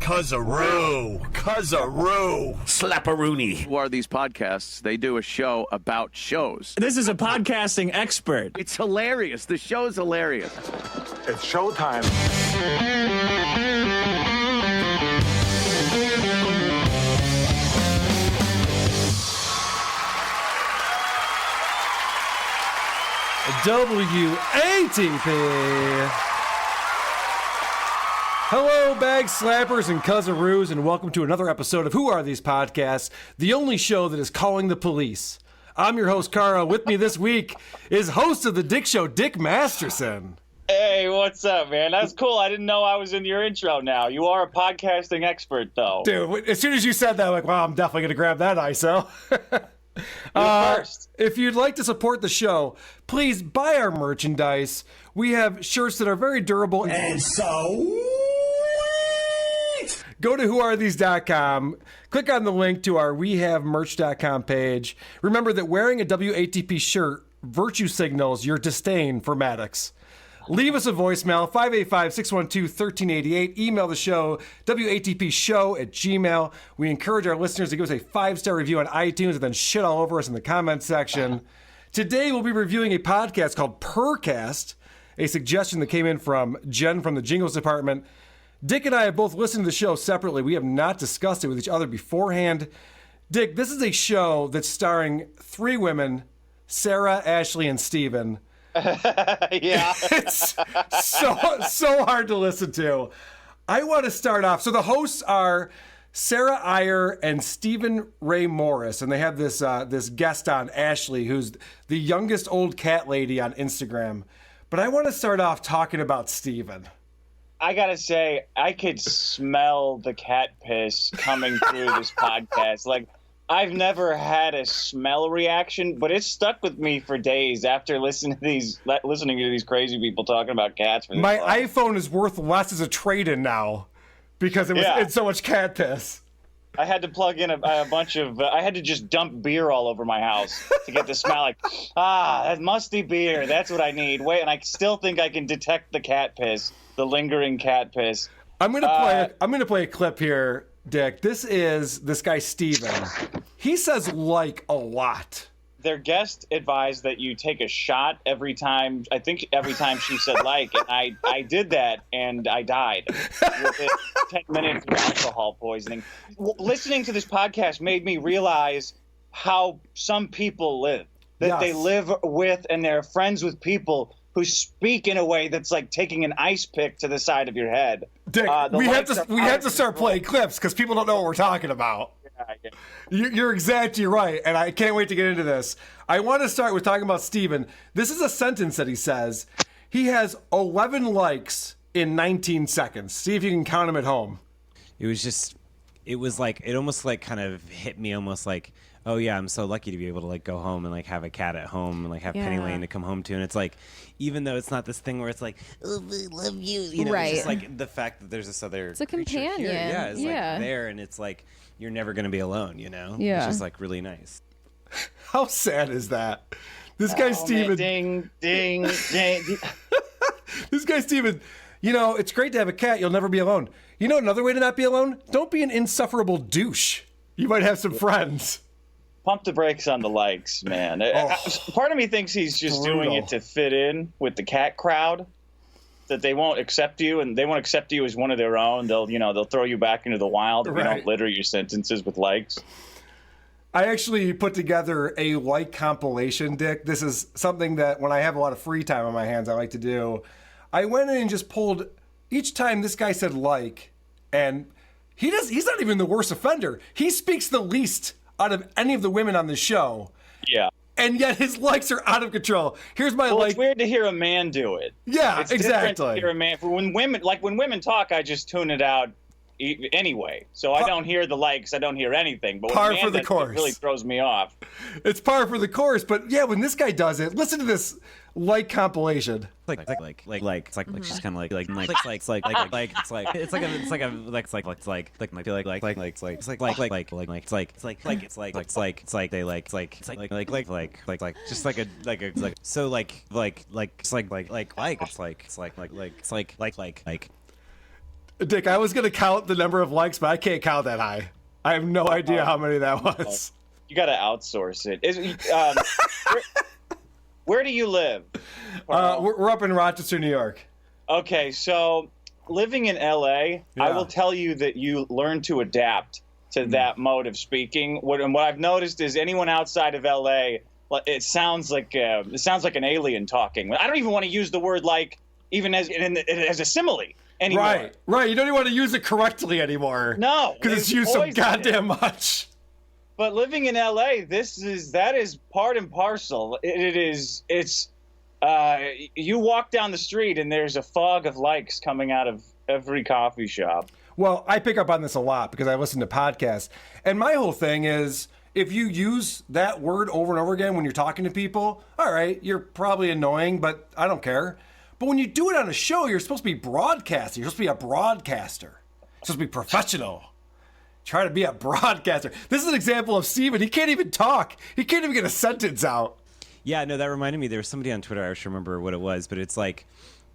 Cuz-a-roo. Slap-a-rooney. Who Are These Podcasts? They do a show about shows. This is a podcasting expert. It's hilarious. The show's hilarious. It's showtime. WATP. Hello, bag slappers and cuz-a-roos, and welcome to another episode of Who Are These Podcasts, the only show that is calling the police. I'm your host, Cara. With me this week is host of The Dick Show, Dick Masterson. Hey, what's up, man? That's cool. I didn't know I was in your intro now. You are a podcasting expert, though. Dude, as soon as you said that, I'm like, wow, I'm definitely going to grab that ISO. First. If you'd like to support the show, please buy our merchandise. We have shirts that are very durable. And so... Go to whoarethese.com, click on the link to our wehavemerch.com page. Remember that wearing a WATP shirt virtue signals your disdain for Maddox. Leave us a voicemail, 585-612-1388. Email the show, WATPshow@gmail. We encourage our listeners to give us a 5-star review on iTunes and then shit all over us in the comments section. Today we'll be reviewing a podcast called Purrrcast, a suggestion that came in from Jen from the Jingles department. Dick and I have both listened to the show separately. We have not discussed it with each other beforehand. Dick, this is a show that's starring 3 women, Sarah, Ashley, and Steven. Yeah. It's so hard to listen to. I want to start off. So the hosts are Sarah Iyer and Stephen Ray Morris, and they have this guest on, Ashley, who's the youngest old cat lady on Instagram. But I want to start off talking about Steven. I gotta say, I could smell the cat piss coming through this podcast. Like, I've never had a smell reaction, but it's stuck with me for days after listening to these crazy people talking about cats. My iPhone is worth less as a trade-in now because it's so much cat piss. I had to plug in a bunch of. I had to just dump beer all over my house to get the smell. Like, that musty beer. That's what I need. Wait, and I still think I can detect the cat piss, the lingering cat piss. I'm gonna play a clip here, Dick. This is this guy Steven. He says like a lot. Their guest advised that you take a shot every time. I think every time she said like, and I did that and I died within 10 minutes of alcohol poisoning. Listening to this podcast made me realize how some people live. That They live with and they're friends with people who speak in a way that's like taking an ice pick to the side of your head. Dick, we have to start playing clips because people don't know what we're talking about. Yeah. You're exactly right, and I can't wait to get into this. I want to start with talking about Steven. This is a sentence that he says. He has 11 likes in 19 seconds. See if you can count them at home. It almost like kind of hit me almost like, oh yeah, I'm so lucky to be able to like go home and like have a cat at home and like have Penny Lane to come home to. And it's like, even though it's not this thing where it's like, oh, I love you, know, right. It's just like the fact that there's this other it's a creature companion. Here. It's like there, and it's like, you're never going to be alone, you know? Yeah. It's just like really nice. How sad is that? This guy Steven. Ding, ding, ding. This guy Steven, you know, it's great to have a cat. You'll never be alone. You know another way to not be alone? Don't be an insufferable douche. You might have some friends. Pump the brakes on the likes, man. Part of me thinks he's just doing it to fit in with the cat crowd. That they won't accept you, and they won't accept you as one of their own. They'll throw you back into the wild if you don't litter your sentences with likes. I actually put together a like compilation, Dick. This is something that when I have a lot of free time on my hands, I like to do. I went in and just pulled each time this guy said like, and he's not even the worst offender. He speaks the least out of any of the women on the show. Yeah. And yet his likes are out of control. Here's my like. It's weird to hear a man do it. Yeah, it's exactly. To hear a man. When women talk, I just tune it out anyway. So I don't hear the likes. I don't hear anything. But when a man for the course. It really throws me off. It's par for the course. But yeah, when this guy does it, listen to this like compilation. It's just kind of like Dick, I was going to count the number of likes, but I can't count that high. I have no idea how many that was. You got to outsource it. Where do you live? We're up in Rochester, New York. Okay, so living in LA, I will tell you that you learn to adapt to that mode of speaking. What I've noticed is anyone outside of LA, it sounds like an alien talking. I don't even want to use the word like even as a simile anymore. Right. You don't even want to use it correctly anymore. No, because it's used so goddamn much. But living in LA, that is part and parcel. It's you walk down the street and there's a fog of likes coming out of every coffee shop. Well, I pick up on this a lot because I listen to podcasts. And my whole thing is, if you use that word over and over again when you're talking to people, all right, you're probably annoying, but I don't care. But when you do it on a show, you're supposed to be broadcasting. You're supposed to be a broadcaster. You're supposed to be professional. Try to be a broadcaster. This is an example of Steven. He can't even talk. He can't even get a sentence out. Yeah, no, that reminded me. There was somebody on Twitter. I wish I remember what it was, but it's like,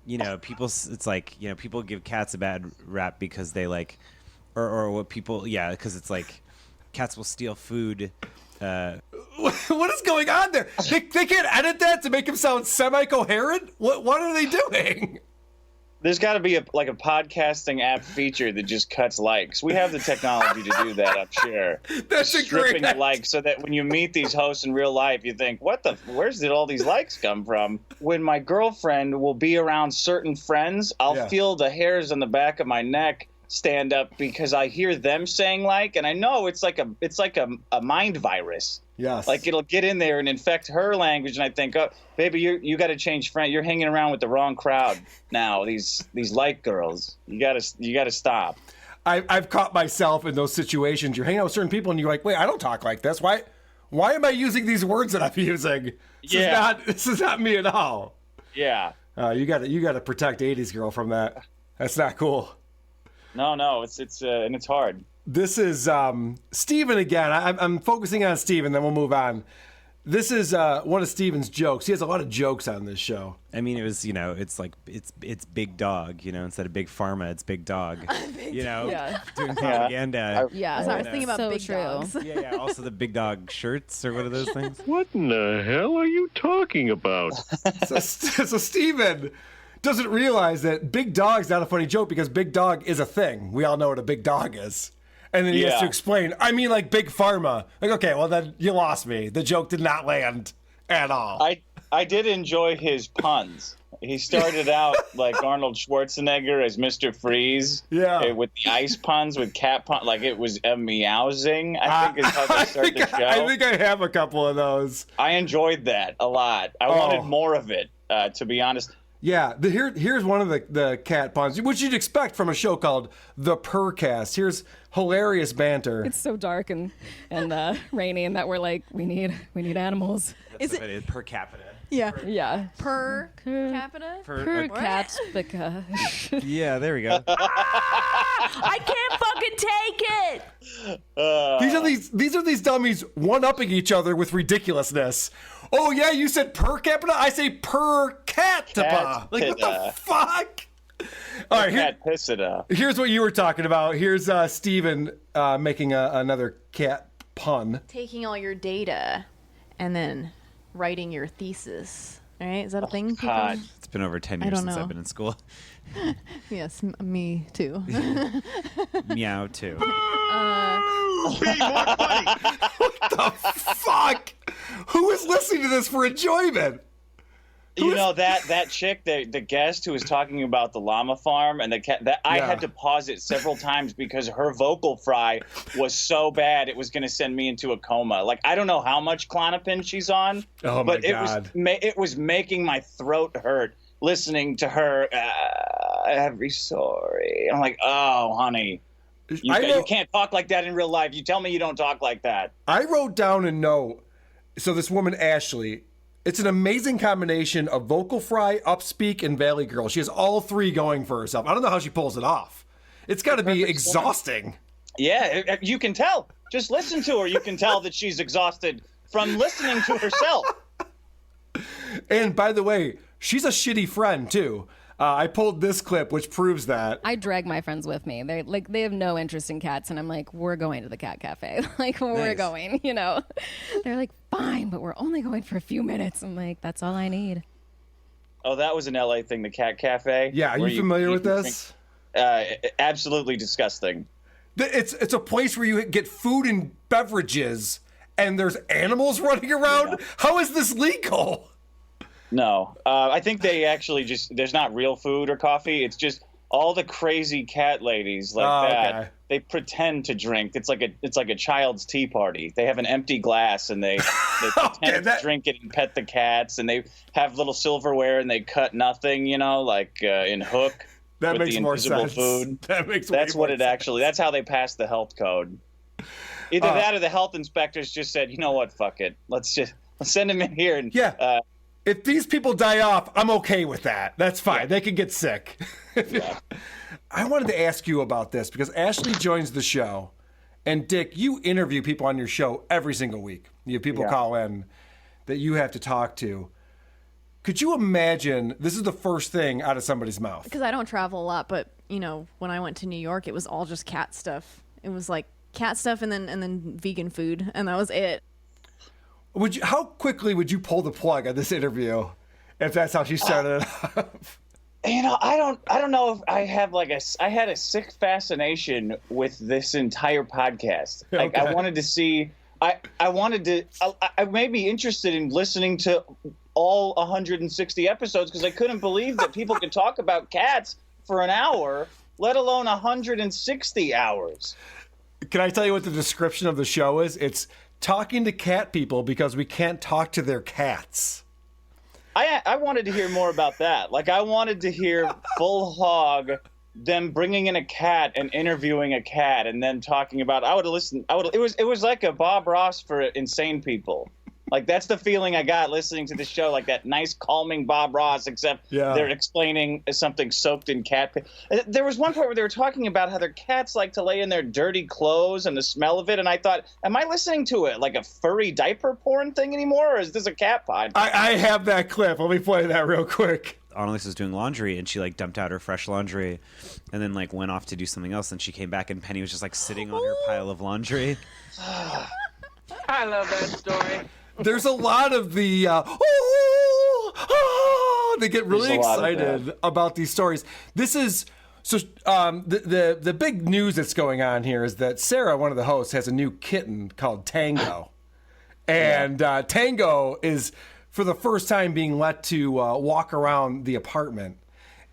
people give cats a bad rap because they or what people, because it's like cats will steal food. What is going on there? They can't edit that to make him sound semi-coherent? What are they doing? There's got to be a podcasting app feature that just cuts likes. We have the technology to do that, I'm sure. That's a stripping great the likes so that when you meet these hosts in real life, you think, where's did all these likes come from? When my girlfriend will be around certain friends, I'll feel the hairs on the back of my neck stand up because I hear them saying like, and I know it's like a mind virus. Yes. Like it'll get in there and infect her language, and I think, oh, baby, you got to change friend. You're hanging around with the wrong crowd now. These like girls. You gotta stop. I've caught myself in those situations. You're hanging out with certain people, and you're like, wait, I don't talk like this. Why am I using these words that I'm using? This is not me at all. Yeah. You got to protect 80s girl from that. That's not cool. No, it's hard. This is Steven again. I'm focusing on Steven, then we'll move on. This is one of Steven's jokes. He has a lot of jokes on this show. I mean, it was, it's like, it's Big Dog, instead of Big Pharma, it's Big Dog, doing propaganda. I was thinking about big dogs. Yeah, also the Big Dog shirts, or what are those things? What in the hell are you talking about? So Steven doesn't realize that Big Dog's not a funny joke because Big Dog is a thing. We all know what a big dog is. And then he has to explain, I mean like Big Pharma. Like, okay, well then you lost me. The joke did not land at all. I did enjoy his puns. He started out like Arnold Schwarzenegger as Mr. Freeze. Yeah. With the ice puns, with cat puns, like it was a meowsing, I think is how they start the show. I think I have a couple of those. I enjoyed that a lot. I wanted more of it, to be honest. Yeah, here's one of the cat puns, which you'd expect from a show called The Purrrcast. Here's hilarious banter. It's so dark and rainy, and that we're like, we need animals. Is it per capita? Yeah. Per capita? Per capita. Yeah, there we go. I can't fucking take it. These are these dummies one-upping each other with ridiculousness. Oh yeah, you said per capita? I say per catapa. Like what the fuck? All right, here's what you were talking about. Here's Steven making another cat pun. Taking all your data and then writing your thesis. All right, is that a thing? God. It's been over 10 years since I've been in school. Yes, me too. Meow too. Be more funny. What the fuck? Who is listening to this for enjoyment? That chick, the guest who was talking about the llama farm and the cat, I had to pause it several times because her vocal fry was so bad it was going to send me into a coma. Like I don't know how much Klonopin she's on, but it was making my throat hurt listening to her every story. I'm like, oh, honey. You can't talk like that in real life. You tell me you don't talk like that. I wrote down a note. So this woman, Ashley, it's an amazing combination of vocal fry, upspeak, and Valley Girl. She has all three going for herself. I don't know how she pulls it off. It's got to be exhausting. Yeah, you can tell. Just listen to her. You can tell that she's exhausted from listening to herself. And by the way, she's a shitty friend, too. I pulled this clip, which proves that. I drag my friends with me. They have no interest in cats, and I'm like, we're going to the cat cafe. Like, we're going, you know. They're like, fine, but we're only going for a few minutes. I'm like, that's all I need. Oh, that was an LA thing, the cat cafe. Yeah, are you familiar with this? Absolutely disgusting. It's a place where you get food and beverages, and there's animals running around. Yeah. How is this legal? No, I think they actually there's not real food or coffee. It's just all the crazy cat ladies like that. Okay. They pretend to drink. It's like a child's tea party. They have an empty glass and they pretend to drink it and pet the cats, and they have little silverware and they cut nothing, you know, like in Hook. That with makes the more invisible sense. Food. That's what it actually. That's how they passed the health code. Either that or the health inspectors just said, you know what, fuck it, let's send them in here and if these people die off, I'm okay with that. That's fine. Yeah. They can get sick. Yeah. I wanted to ask you about this because Ashley joins the show, and Dick, you interview people on your show every single week. You have people call in that you have to talk to. Could you imagine this is the first thing out of somebody's mouth? Because I don't travel a lot, but you know, when I went to New York, it was all just cat stuff. It was like cat stuff and then vegan food, and that was it. How quickly would you pull the plug on this interview if that's how she started it off? You know, I don't know if I have I had a sick fascination with this entire podcast. Like I wanted to see, I may be interested in listening to all 160 episodes because I couldn't believe that people could talk about cats for an hour, let alone 160 hours. Can I tell you what the description of the show is? It's talking to cat people because we can't talk to their cats. I wanted to hear more about that. Like, I wanted to hear full hog them bringing in a cat and interviewing a cat and then talking about. I would have listened. It was like a Bob Ross for insane people. Like, that's the feeling I got listening to the show, like that nice, calming Bob Ross, except they're explaining something soaked in cat piss. There was one part where they were talking about how their cats like to lay in their dirty clothes and the smell of it, and I thought, am I listening to it like a furry diaper porn thing anymore, or is this a cat pod? I have that clip. Let me play that real quick. Annalise was doing laundry, and she like dumped out her fresh laundry and then like went off to do something else, and she came back and Penny was just like sitting on her pile of laundry. I love that story. There's a lot of the they get really excited about these stories. This is the big news that's going on here is that Sarah, one of the hosts, has a new kitten called Tango, and Tango is for the first time being let to walk around the apartment,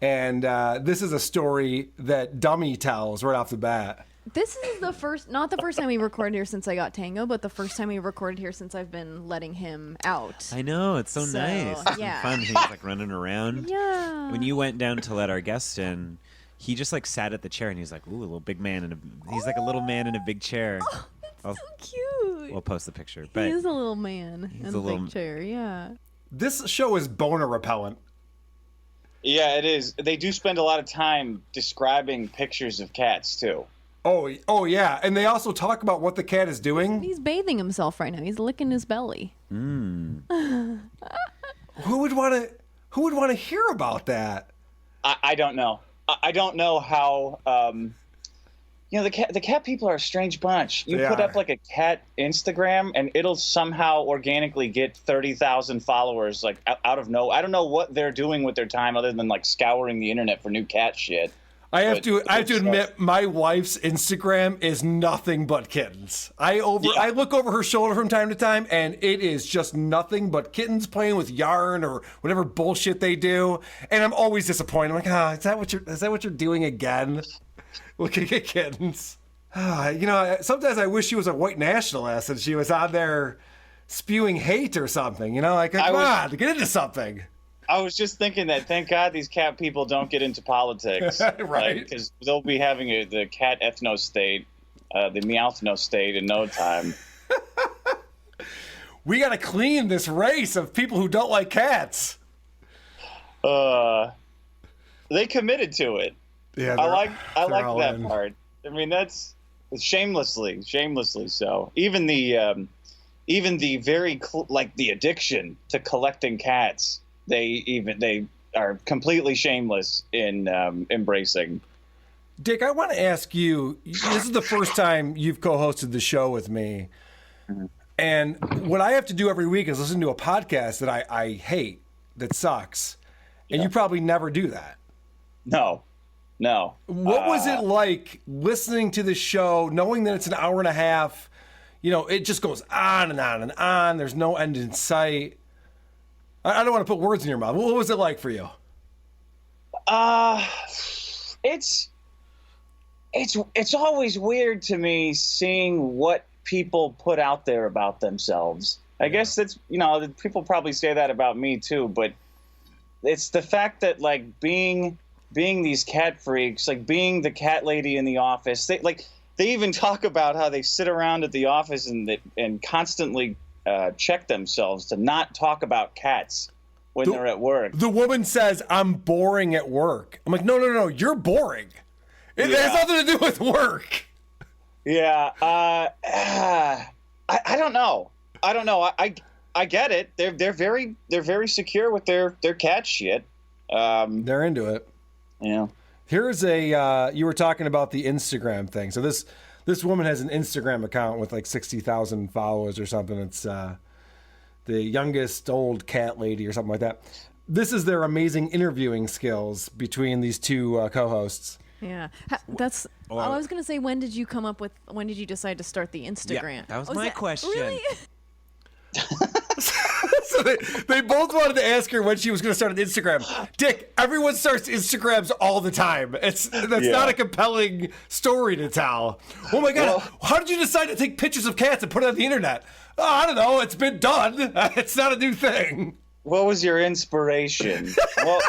and this is a story that Dummy tells right off the bat. This is not the first time we recorded here since I got Tango, but the first time we recorded here since I've been letting him out. I know, it's so nice. It's been fun. He's like running around. Yeah. When you went down to let our guest in, he just like sat at the chair and he's like, ooh, a little big man he's like a little man in a big chair. Oh, that's so cute. We'll post the picture. But he is a little man in a big chair, yeah. This show is boner repellent. Yeah, it is. They do spend a lot of time describing pictures of cats too. Oh yeah, and they also talk about what the cat is doing. He's bathing himself right now. He's licking his belly. Who would want to hear about that? I don't know. I don't know how. The cat people are a strange bunch. You put up like a cat Instagram, and it'll somehow organically get 30,000 followers. Like out of no, I don't know what they're doing with their time other than like scouring the internet for new cat shit. I have to admit, my wife's Instagram is nothing but kittens. I look over her shoulder from time to time, and it is just nothing but kittens playing with yarn or whatever bullshit they do. And I'm always disappointed. I'm like, is that what you're doing again? Looking at kittens. Sometimes I wish she was a white nationalist and she was out there spewing hate or something. Come on, get into something. I was just thinking that thank God these cat people don't get into politics. Right. Because they'll be having the cat ethno-state, the meowthno-state in no time. We got to clean this race of people who don't like cats. They committed to it. Yeah, I like that part. I mean, that's shamelessly so. Even the the addiction to collecting cats. I are completely shameless in embracing. Dick, I want to ask you, this is the first time you've co-hosted the show with me. And what I have to do every week is listen to a podcast that I hate, that sucks. And you probably never do that. No. What was it like listening to the show, knowing that it's an hour and a half? You know, it just goes on and on and on. There's no end in sight. I don't want to put words in your mouth. What was it like for you? It's always weird to me seeing what people put out there about themselves. I guess that's, people probably say that about me too, but it's the fact that like being these cat freaks, like being the cat lady in the office, they even talk about how they sit around at the office and constantly check themselves to not talk about cats when they're at work. The woman says, "I'm boring at work." I'm like, no, you're boring. It has nothing to do with work. Yeah. I don't know. I get it. They're very secure with their cat shit. They're into it. Yeah. Here's you were talking about the Instagram thing. So this woman has an Instagram account with like 60,000 followers or something. It's the youngest old cat lady or something like that. This is their amazing interviewing skills between these two co-hosts. Yeah, that's. I was gonna say, when did you decide to start the Instagram? Yeah, that was my question. Really? So they both wanted to ask her when she was going to start an Instagram. Dick, everyone starts Instagrams all the time. That's not a compelling story to tell. Oh my God, how did you decide to take pictures of cats and put it on the internet? Oh, I don't know. It's been done. It's not a new thing. What was your inspiration? Well,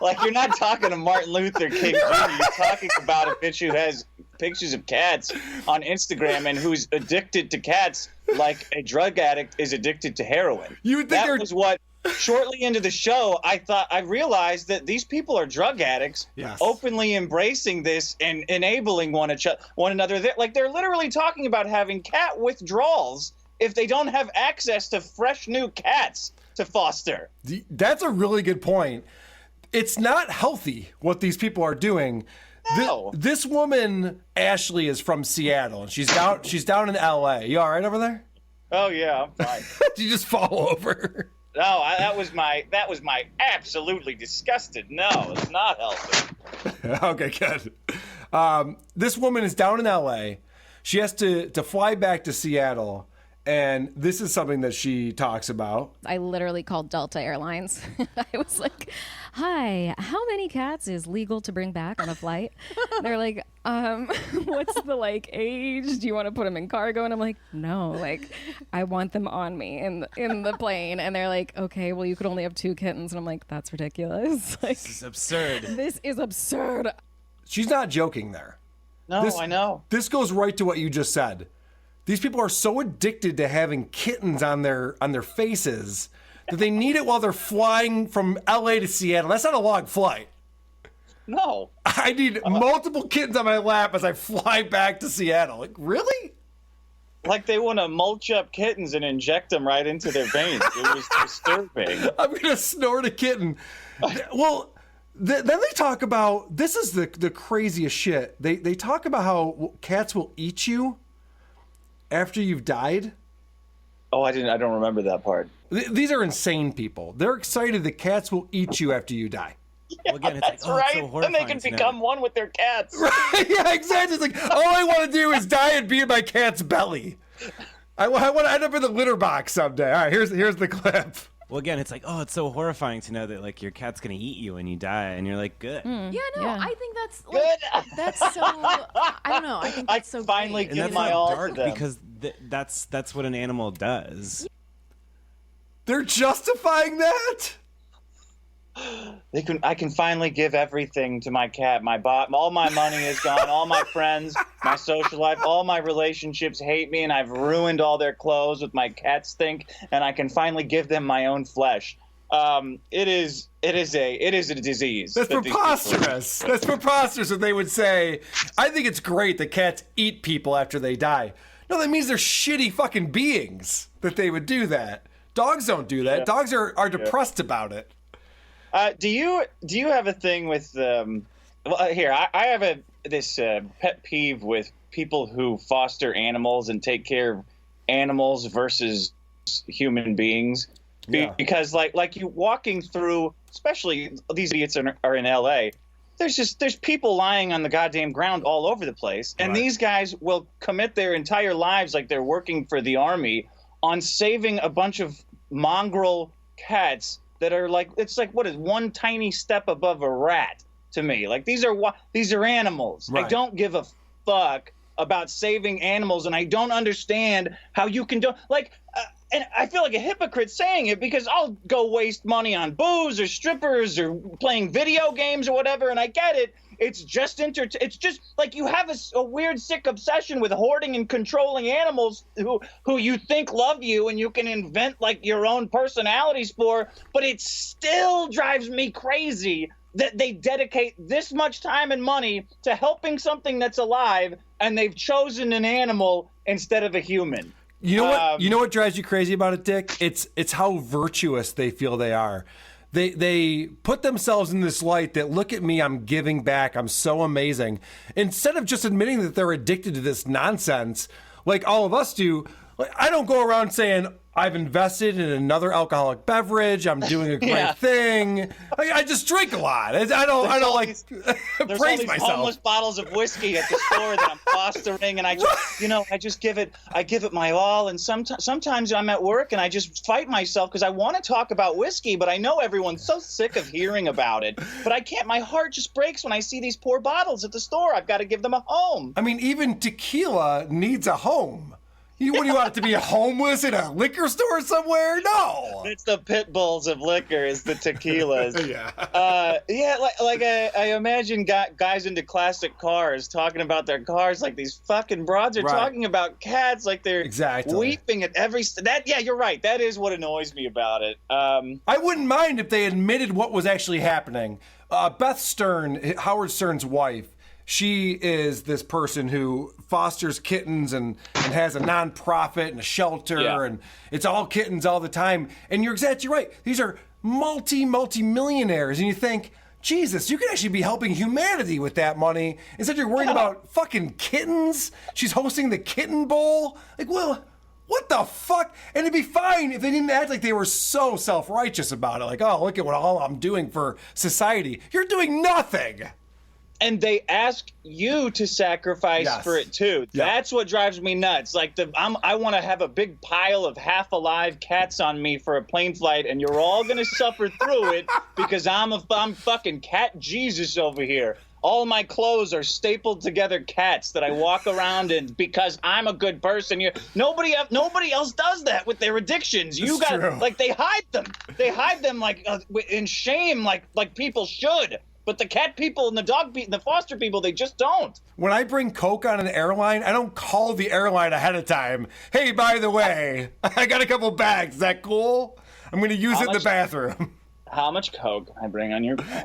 like you're not talking to Martin Luther King Jr. You're talking about a bitch who has pictures of cats on Instagram and who's addicted to cats like a drug addict is addicted to heroin. You would think was what, shortly into the show, I realized that these people are drug addicts, openly embracing this and enabling one another. They're literally talking about having cat withdrawals if they don't have access to fresh new cats to foster. That's a really good point. It's not healthy what these people are doing. No. This woman, Ashley, is from Seattle, and she's down in L.A. You all right over there? Oh yeah, I'm fine. Did you just fall over? No, that was my absolutely disgusted. No, it's not healthy. Okay, good. This woman is down in L.A. She has to fly back to Seattle. And this is something that she talks about. I literally called Delta Airlines. I was like, "Hi, how many cats is legal to bring back on a flight?" They're like, "What's the age? Do you want to put them in cargo?" And I'm like, "No, I want them on me in the plane." And they're like, "Okay, well you could only have 2 kittens." And I'm like, "That's ridiculous. This is absurd. This is absurd." She's not joking there. No, I know. This goes right to what you just said. These people are so addicted to having kittens on their faces that they need it while they're flying from LA to Seattle. That's not a long flight. No. I need multiple kittens on my lap as I fly back to Seattle. Like, really? Like they want to mulch up kittens and inject them right into their veins. It was disturbing. I'm going to snort a kitten. Well, then they talk about, this is the craziest shit. They talk about how cats will eat you after you've died. Oh, I don't remember that part. These are insane people. They're excited that cats will eat you after you die. Yeah, well, again, that's right. It's so then they can become one with their cats. Right? Yeah, exactly. It's like, all I want to do is die and be in my cat's belly. I want to end up in the litter box someday. All right, here's the clip. Well, again, it's like, it's so horrifying to know that your cat's gonna eat you when you die, and you're like, good. I think that's good. That's so. I don't know. I think that's so. Finally great. give my all to them because that's what an animal does. They're justifying that. I can finally give everything to my cat. All my money is gone. All my friends, my social life, all my relationships hate me, and I've ruined all their clothes with my cat stink. And I can finally give them my own flesh. It is a disease. That's preposterous. That's preposterous. And they would say, I think it's great that cats eat people after they die. No, that means they're shitty fucking beings that they would do that. Dogs don't do that. Yeah. Dogs are depressed about it. Do you have a thing with here? I have this pet peeve with people who foster animals and take care of animals versus human beings. Because like you walking through, especially these idiots are in LA. There's people lying on the goddamn ground all over the place, and these guys will commit their entire lives like they're working for the army on saving a bunch of mongrel cats that are like, it's like, what is one tiny step above a rat to me? Like these are animals. Right. I don't give a fuck about saving animals, and I don't understand how you can do and I feel like a hypocrite saying it because I'll go waste money on booze or strippers or playing video games or whatever, and I get it. It's just it's just like you have a weird, sick obsession with hoarding and controlling animals who you think love you and you can invent like your own personalities for, but it still drives me crazy that they dedicate this much time and money to helping something that's alive, and they've chosen an animal instead of a human. You know what? You know what drives you crazy about it, Dick? It's how virtuous they feel they are. They put themselves in this light that, look at me, I'm giving back, I'm so amazing. Instead of just admitting that they're addicted to this nonsense, like all of us do. Like, I don't go around saying I've invested in another alcoholic beverage, I'm doing a great thing. I just drink a lot. I don't like there's praise all these myself. homeless bottles of whiskey at the store that I'm fostering, and I give it my all. And sometimes I'm at work and I just fight myself because I want to talk about whiskey, but I know everyone's so sick of hearing about it. But I can't. My heart just breaks when I see these poor bottles at the store. I've got to give them a home. I mean, even tequila needs a home. What do you want it to be, homeless in a liquor store somewhere? No. It's the pit bulls of liquor, is the tequilas. Yeah. I imagine guys into classic cars talking about their cars like these fucking broads are talking about cats like they're weeping at every you're right. That is what annoys me about it. I wouldn't mind if they admitted what was actually happening. Beth Stern, Howard Stern's wife, she is this person who fosters kittens and has a nonprofit and a shelter, and it's all kittens all the time. And you're exactly right. These are multi-millionaires. And you think, Jesus, you could actually be helping humanity with that money. Instead, you're worried about fucking kittens. She's hosting the Kitten Bowl. Like, well, what the fuck? And it'd be fine if they didn't act like they were so self-righteous about it. Like, oh, look at what all I'm doing for society. You're doing nothing. And they ask you to sacrifice for it too. Yep. That's what drives me nuts. Like I want to have a big pile of half alive cats on me for a plane flight, and you're all gonna suffer through it because I'm fucking cat Jesus over here. All my clothes are stapled together cats that I walk around in because I'm a good person. Nobody else does that with their addictions. You got like they hide them. They hide them like in shame, like people should. But the cat people and the foster people, they just don't. When I bring Coke on an airline, I don't call the airline ahead of time. Hey, by the way, I got a couple bags. Is that cool? I'm going to use it in the bathroom. How much Coke can I bring on your plane?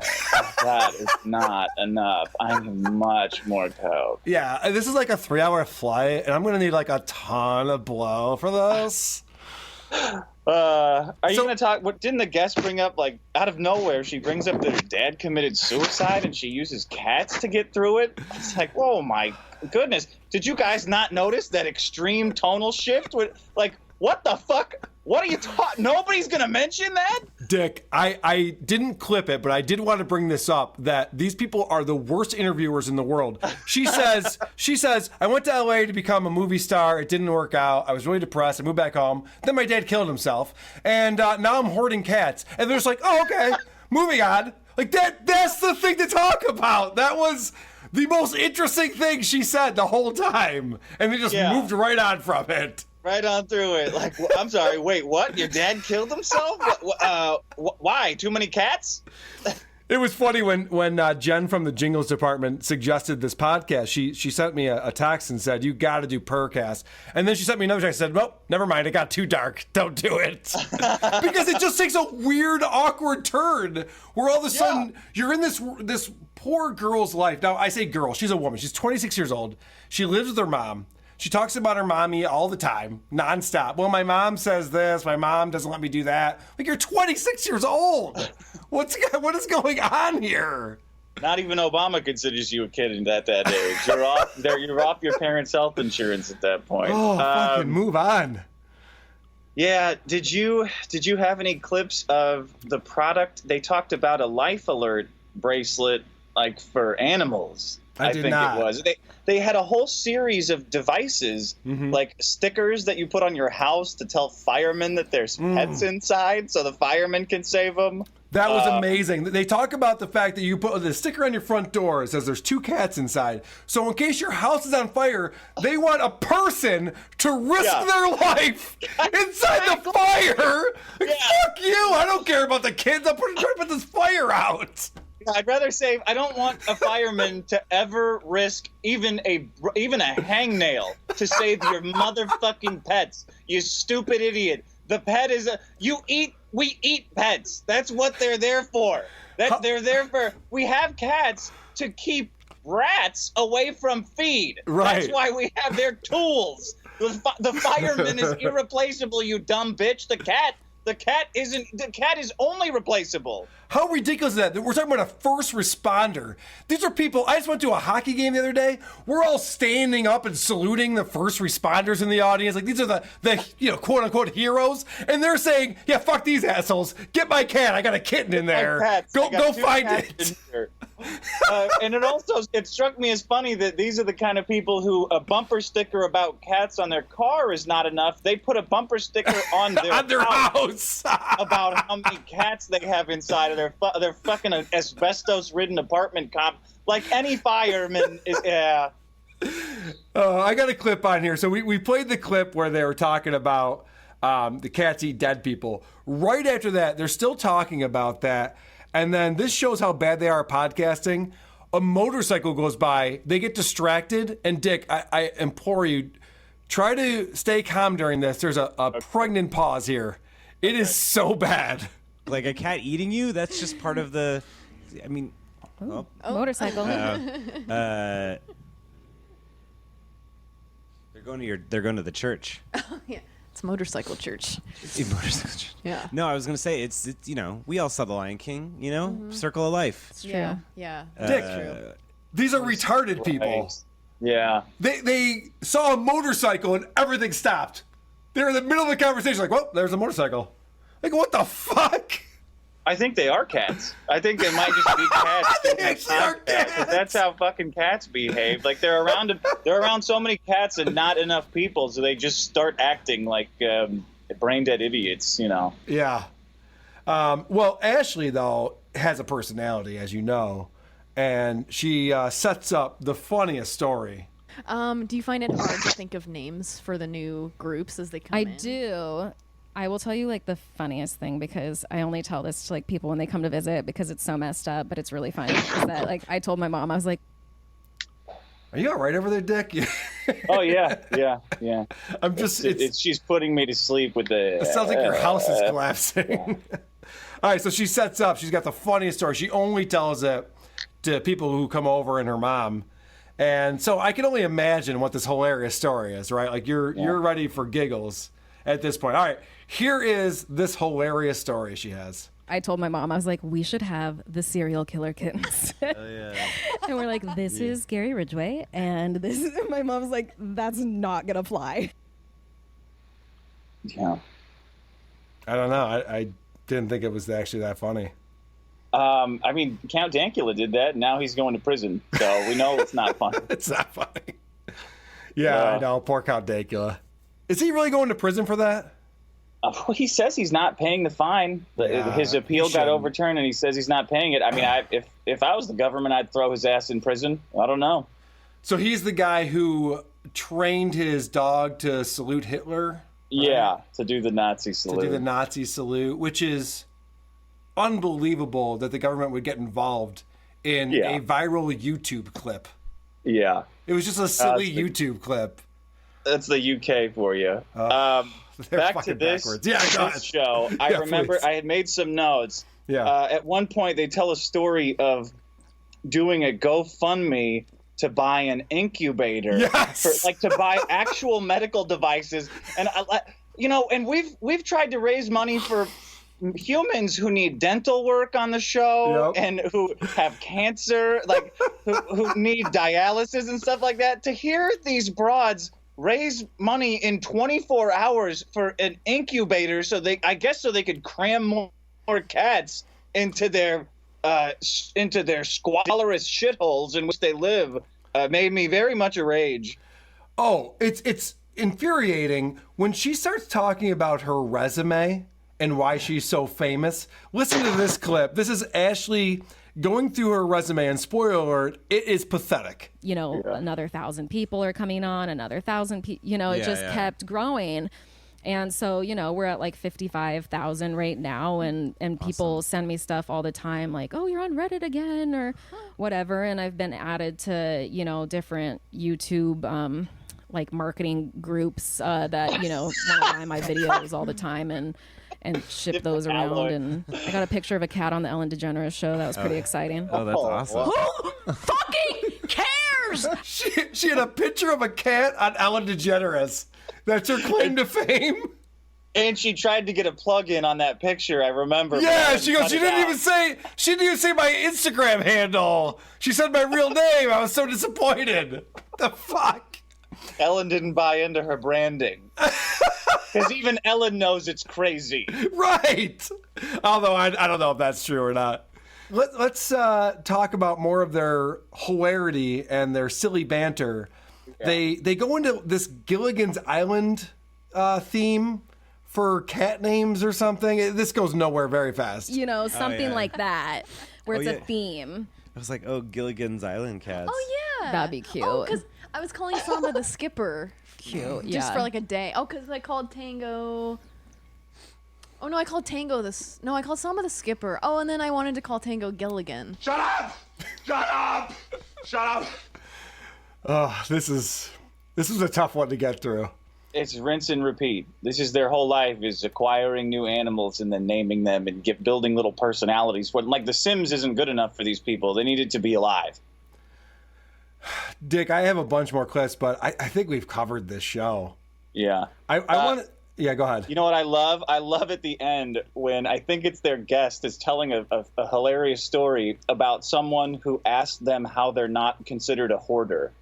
That is not enough. I need much more Coke. Yeah, this is like a 3-hour flight, and I'm going to need like a ton of blow for this. Are you going to talk? What didn't the guest bring up? Like out of nowhere, she brings up that her dad committed suicide and she uses cats to get through it. It's like, whoa, my goodness! Did you guys not notice that extreme tonal shift? Like, what the fuck? What are you talking? Nobody's going to mention that? Dick, I didn't clip it, but I did want to bring this up, that these people are the worst interviewers in the world. She says, I went to LA to become a movie star. It didn't work out. I was really depressed. I moved back home. Then my dad killed himself. And now I'm hoarding cats. And they're just like, oh, okay, moving on. Like that's the thing to talk about. That was the most interesting thing she said the whole time. And they just moved right on from it. Right on through it. Like, I'm sorry. Wait, what? Your dad killed himself? Why? Too many cats? It was funny when Jen from the Jingles department suggested this podcast. She sent me a text and said, "You got to do Purrrcast." And then she sent me another text and said, "Well, never mind. It got too dark. Don't do it." Because it just takes a weird, awkward turn where all of a sudden you're in this poor girl's life. Now, I say girl. She's a woman. She's 26 years old. She lives with her mom. She talks about her mommy all the time, nonstop. Well, my mom says this. My mom doesn't let me do that. Like, you're 26 years old. What is going on here? Not even Obama considers you a kid at that age. You're off. You're off your parents' health insurance at that point. Oh, fucking move on. Yeah. Did you have any clips of the product? They talked about a Life Alert bracelet, like for animals. I did think not. It was. They had a whole series of devices, like stickers that you put on your house to tell firemen that there's pets inside, so the firemen can save them. That was amazing. They talk about the fact that you put the sticker on your front door that says there's 2 cats inside. So in case your house is on fire, they want a person to risk their life inside the fire. Like, fuck you. I don't care about the kids. I'm trying to put this fire out. I'd rather save. I don't want a fireman to ever risk even a hangnail to save your motherfucking pets. You stupid idiot. The pet is we eat pets. That's what they're there for. They're there for. We have cats to keep rats away from feed. Right. That's why we have their tools. The fireman is irreplaceable. You dumb bitch. The cat is only replaceable. How ridiculous is that? We're talking about a first responder. These are people. I just went to a hockey game the other day. We're all standing up and saluting the first responders in the audience. Like, these are the quote unquote heroes. And they're saying, yeah, fuck these assholes. Get my cat. I got a kitten in there. Go find it. And it struck me as funny that these are the kind of people who a bumper sticker about cats on their car is not enough. They put a bumper sticker on their house about how many cats they have inside of their fucking asbestos-ridden apartment like any fireman is. Yeah. I got a clip on here. So we played the clip where they were talking about the cats eat dead people. Right after that, they're still talking about that. And then this shows how bad they are at podcasting. A motorcycle goes by. They get distracted. And Dick, I implore you, try to stay calm during this. There's a pregnant pause here. It is so bad. Like a cat eating you? That's just part of the. I mean, motorcycle. They're going to the church. Oh, yeah. It's motorcycle church. Motorcycle church. Yeah. No, I was gonna say it's we all saw The Lion King. Circle of Life. It's true. Yeah. Dick, these are retarded people. Yeah. They saw a motorcycle and everything stopped. They're in the middle of the conversation, like, well, there's a motorcycle. Like, what the fuck? I think they are cats. I think they might just be cats. They actually are cats. That's how fucking cats behave. Like, they're around so many cats and not enough people, so they just start acting like brain dead idiots. Yeah. Well, Ashley though has a personality, as you know, and she sets up the funniest story. Do you find it hard to think of names for the new groups as they come in? I do. I will tell you like the funniest thing, because I only tell this to like people when they come to visit because it's so messed up, but it's really funny. Is that like I told my mom, I was like, "Are you all right over there, Dick?" Oh yeah. I'm just. She's putting me to sleep with the. It sounds like your house is collapsing. All right, so she sets up. She's got the funniest story. She only tells it to people who come over and her mom. And so I can only imagine what this hilarious story is, right? Like you're ready for giggles at this point. All right, here is this hilarious story she has. I told my mom, I was like, we should have the serial killer kittens. Oh, yeah. And we're like, this is Gary Ridgway, and this is, my mom's like, that's not gonna fly. Yeah. I don't know. I didn't think it was actually that funny. I mean, Count Dankula did that, and now he's going to prison. So we know it's not funny. It's not funny. Yeah, I know. Poor Count Dankula. Is he really going to prison for that? Well, he says he's not paying the fine. His appeal got overturned, and he says he's not paying it. I mean, if I was the government, I'd throw his ass in prison. I don't know. So he's the guy who trained his dog to salute Hitler? Right? Yeah, to do the Nazi salute. To do the Nazi salute, which is unbelievable that the government would get involved in a viral YouTube clip. Yeah. It was just a silly YouTube clip. That's the UK for you. Back to this show. I remember please. I had made some notes. Yeah. At one point, they tell a story of doing a GoFundMe to buy an incubator, Yes. to buy actual medical devices. And and we've tried to raise money for humans who need dental work on the show and who have cancer, who need dialysis and stuff like that. To hear these broads raise money in 24 hours for an incubator so they could cram more cats into their squalorous shitholes in which they live made me very much a rage. Oh, it's infuriating when she starts talking about her resume and why she's so famous. Listen to this clip. This is Ashley going through her resume, and spoiler alert, it is pathetic. Another 1,000 people are coming on, another 1,000 people, it just kept growing. And so, we're at like 55,000 right now, and people send me stuff all the time like, oh, you're on Reddit again or whatever. And I've been added to, different YouTube marketing groups that, want to buy my videos all the time and ship those around. And I got a picture of a cat on the Ellen DeGeneres show. That was pretty exciting. Oh, that's awesome. Who fucking cares? She had a picture of a cat on Ellen DeGeneres. That's her claim to fame. And she tried to get a plug-in on that picture, I remember. Yeah, she goes, she didn't even say my Instagram handle. She said my real name. I was so disappointed. The fuck? Ellen didn't buy into her branding. Because even Ellen knows it's crazy. Right. Although I don't know if that's true or not. Let's talk about more of their hilarity and their silly banter. Yeah. They go into this Gilligan's Island theme for cat names or something. This goes nowhere very fast. Something like that, where it's a theme. I was like, oh, Gilligan's Island cats. Oh, yeah. That'd be cute. Oh, because I was calling Samba the skipper. Cute, yeah. Just for like a day. Oh, because I called Tango... Oh, no, I called Tango this... No, I called Samba the skipper. Oh, and then I wanted to call Tango Gilligan. Shut up! Shut up! Shut up! Oh, this is a tough one to get through. It's rinse and repeat. This is their whole life, is acquiring new animals and then naming them and building little personalities. Like The Sims isn't good enough for these people. They needed to be alive. Dick, I have a bunch more clips, but I think we've covered this show. Yeah. I want to... Yeah, go ahead. You know what I love? I love at the end when I think it's their guest is telling a hilarious story about someone who asked them how they're not considered a hoarder.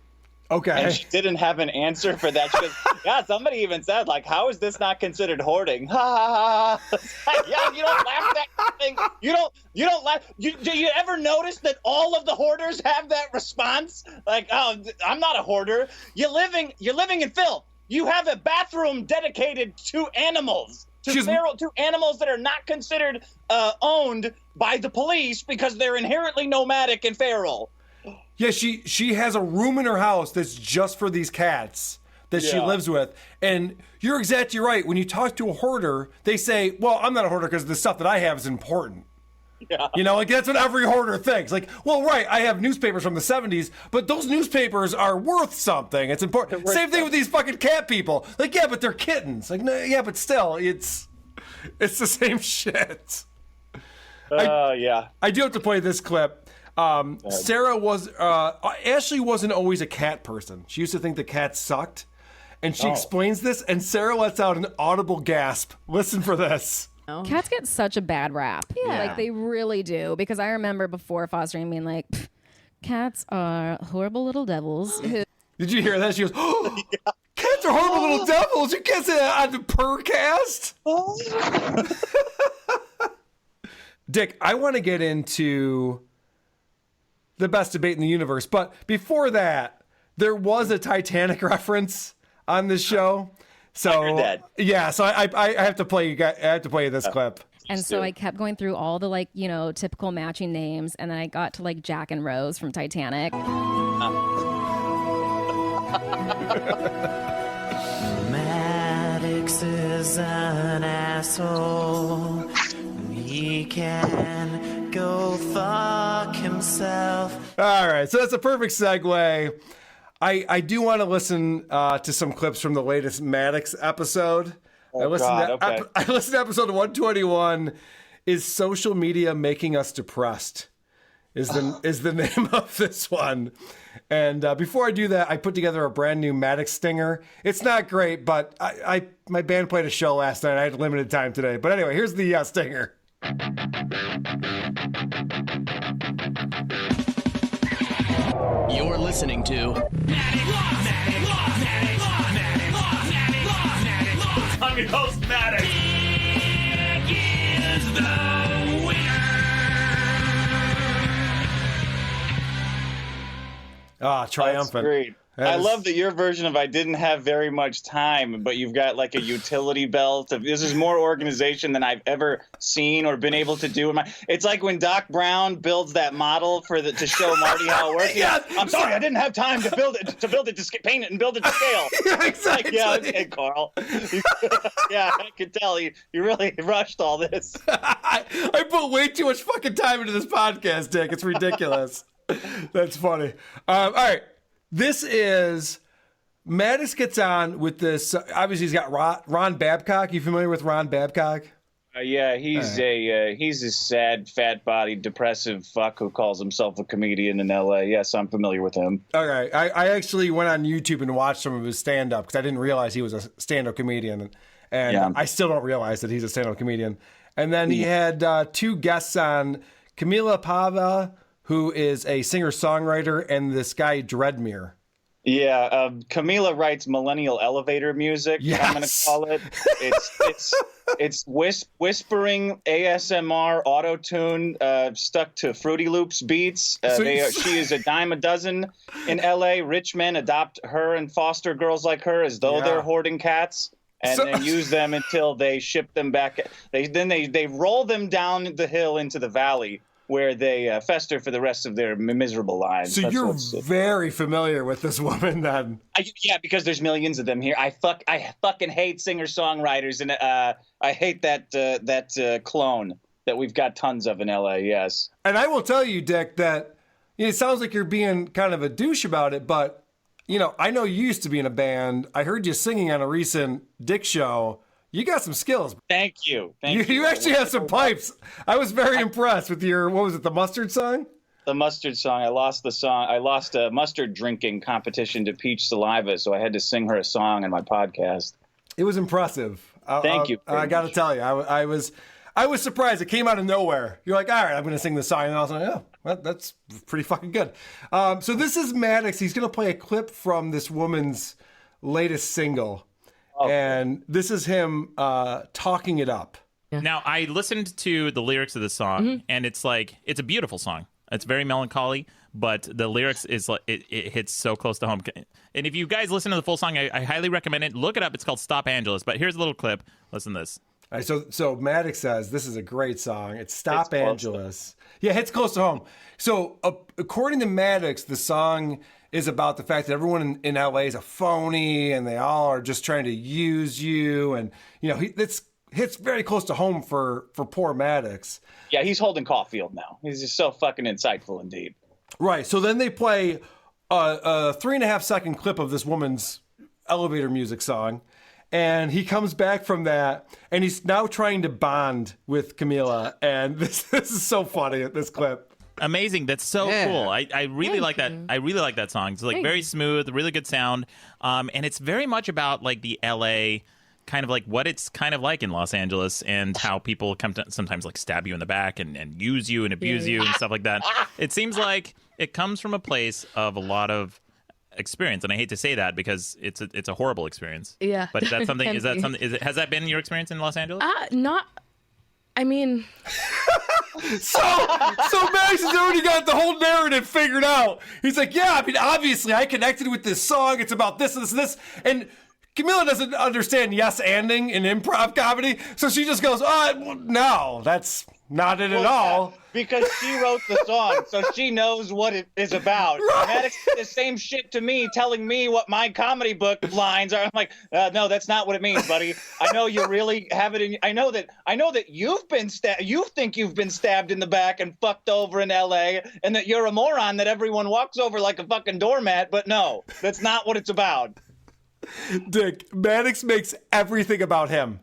Okay. And she didn't have an answer for that. She goes, yeah, somebody even said, how is this not considered hoarding? Ha ha ha. Yeah, you don't laugh at that thing. You don't laugh. Do you ever notice that all of the hoarders have that response? Like, oh, I'm not a hoarder. You're living in filth. You have a bathroom dedicated to animals, to animals that are not considered owned by the police because they're inherently nomadic and feral. Yeah, she has a room in her house that's just for these cats that she lives with. And you're exactly right. When you talk to a hoarder, they say, well, I'm not a hoarder because the stuff that I have is important. Yeah. That's what every hoarder thinks. Well, right, I have newspapers from the 70s, but those newspapers are worth something. It's important. Same thing with these fucking cat people. Yeah, but they're kittens. No, yeah, but still, it's the same shit. Yeah. I do have to play this clip. Ashley wasn't always a cat person. She used to think the cats sucked. And she explains this, and Sarah lets out an audible gasp. Listen for this. Cats get such a bad rap. Yeah. They really do. Because I remember before fostering being like, cats are horrible little devils. Did you hear that? She goes, oh, yeah. Cats are horrible little devils. You can't say that on the Purrrcast. Dick, I want to get into the best debate in the universe. But before that, there was a Titanic reference on this show. So I heard that. Yeah, so I have to play you guys. I have to play you this clip. And so I kept going through all the typical matching names, and then I got to Jack and Rose from Titanic. Maddox is an asshole. He can go fuck himself. All right, so that's a perfect segue. I do want to listen to some clips from the latest Maddox episode. I listened to episode 121. Is social media making us depressed? is the name of this one. And before I do that, I put together a brand new Maddox stinger. It's not great, but my band played a show last night. I had limited time today. But anyway, here's the stinger. You're listening to I'm your host, Maddox. Is the winner. Ah, triumphant. That's great. I love that your version of I didn't have very much time, but you've got like a utility belt. This is more organization than I've ever seen or been able to do. It's like when Doc Brown builds that model to show Marty how it works. Yeah. I'm sorry, I didn't have time to build it, paint it, and build it to scale. Yeah, exactly. Like, yeah, okay, Carl. Yeah, I could tell you really rushed all this. I put way too much fucking time into this podcast, Dick. It's ridiculous. That's funny. All right. This is Maddox gets on with this. Obviously, he's got Ron Babcock. You familiar with Ron Babcock? Yeah, he's a sad, fat-bodied, depressive fuck who calls himself a comedian in L.A. Yes, I'm familiar with him. Okay, I actually went on YouTube and watched some of his stand-up because I didn't realize he was a stand-up comedian, and I still don't realize that he's a stand-up comedian. And then he had two guests on, Camila Pava, who is a singer-songwriter, and this guy, Dreadmere. Yeah, Camila writes millennial elevator music, yes. I'm going to call it. It's whispering ASMR auto-tune stuck to Fruity Loops beats. She is a dime a dozen in L.A. Rich men adopt her and foster girls like her as though they're hoarding cats. And then use them until they ship them back. They roll them down the hill into the valley, where they fester for the rest of their miserable lives. So you're very familiar with this woman, then? Yeah, because there's millions of them here. I fucking hate singer-songwriters, and I hate that clone that we've got tons of in LA. Yes, and I will tell you, Dick, that it sounds like you're being kind of a douche about it, but I know you used to be in a band. I heard you singing on a recent Dick show. You got some skills. Thank you. You actually have some pipes. I was very impressed with your, what was it, the mustard song? The mustard song. I lost a mustard drinking competition to Peach Saliva, so I had to sing her a song in my podcast. It was impressive. Thank you. I got to tell you, I was surprised. It came out of nowhere. You're like, all right, I'm going to sing this song. And I was like, oh, well, that's pretty fucking good. So this is Maddox. He's going to play a clip from this woman's latest single. Okay. And this is him talking it up. Now, I listened to the lyrics of this song, and it's a beautiful song. It's very melancholy, but the lyrics is like it hits so close to home. And if you guys listen to the full song, I highly recommend it. Look it up. It's called Stop Angeles. But here's a little clip. Listen to this. All right, so Maddox says this is a great song. It's Stop Angeles. Yeah, it hits close to home. So according to Maddox, the song is about the fact that everyone in LA is a phony and they all are just trying to use you. And, it hits very close to home for poor Maddox. Yeah, he's holding Caulfield now. He's just so fucking insightful indeed. Right. So then they play a 3.5-second clip of this woman's elevator music song. And he comes back from that, and he's now trying to bond with Camila. And this is so funny, this clip. Amazing. That's so cool. I really like that. I really like that song. It's very smooth, really good sound. And it's very much about like the LA kind of like what it's kind of like in Los Angeles and how people come to sometimes like stab you in the back and use you and abuse you and stuff like that. It seems like it comes from a place of a lot of experience, and I hate to say that because it's a horrible experience. Yeah. But is that something? Has that been your experience in Los Angeles? Not. I mean, so Max has already got the whole narrative figured out. He's like, yeah, I mean, obviously I connected with this song. It's about this and this and this. And Camila doesn't understand yes-anding in improv comedy. So she just goes, no, that's not it at all. Because she wrote the song, so she knows what it is about. Right. Maddox did the same shit to me, telling me what my comedy book lines are. I'm like, no, that's not what it means, buddy. I know you really have it in. I know that you've been stabbed. You think you've been stabbed in the back and fucked over in L.A. and that you're a moron that everyone walks over like a fucking doormat. But no, that's not what it's about. Dick, Maddox makes everything about him.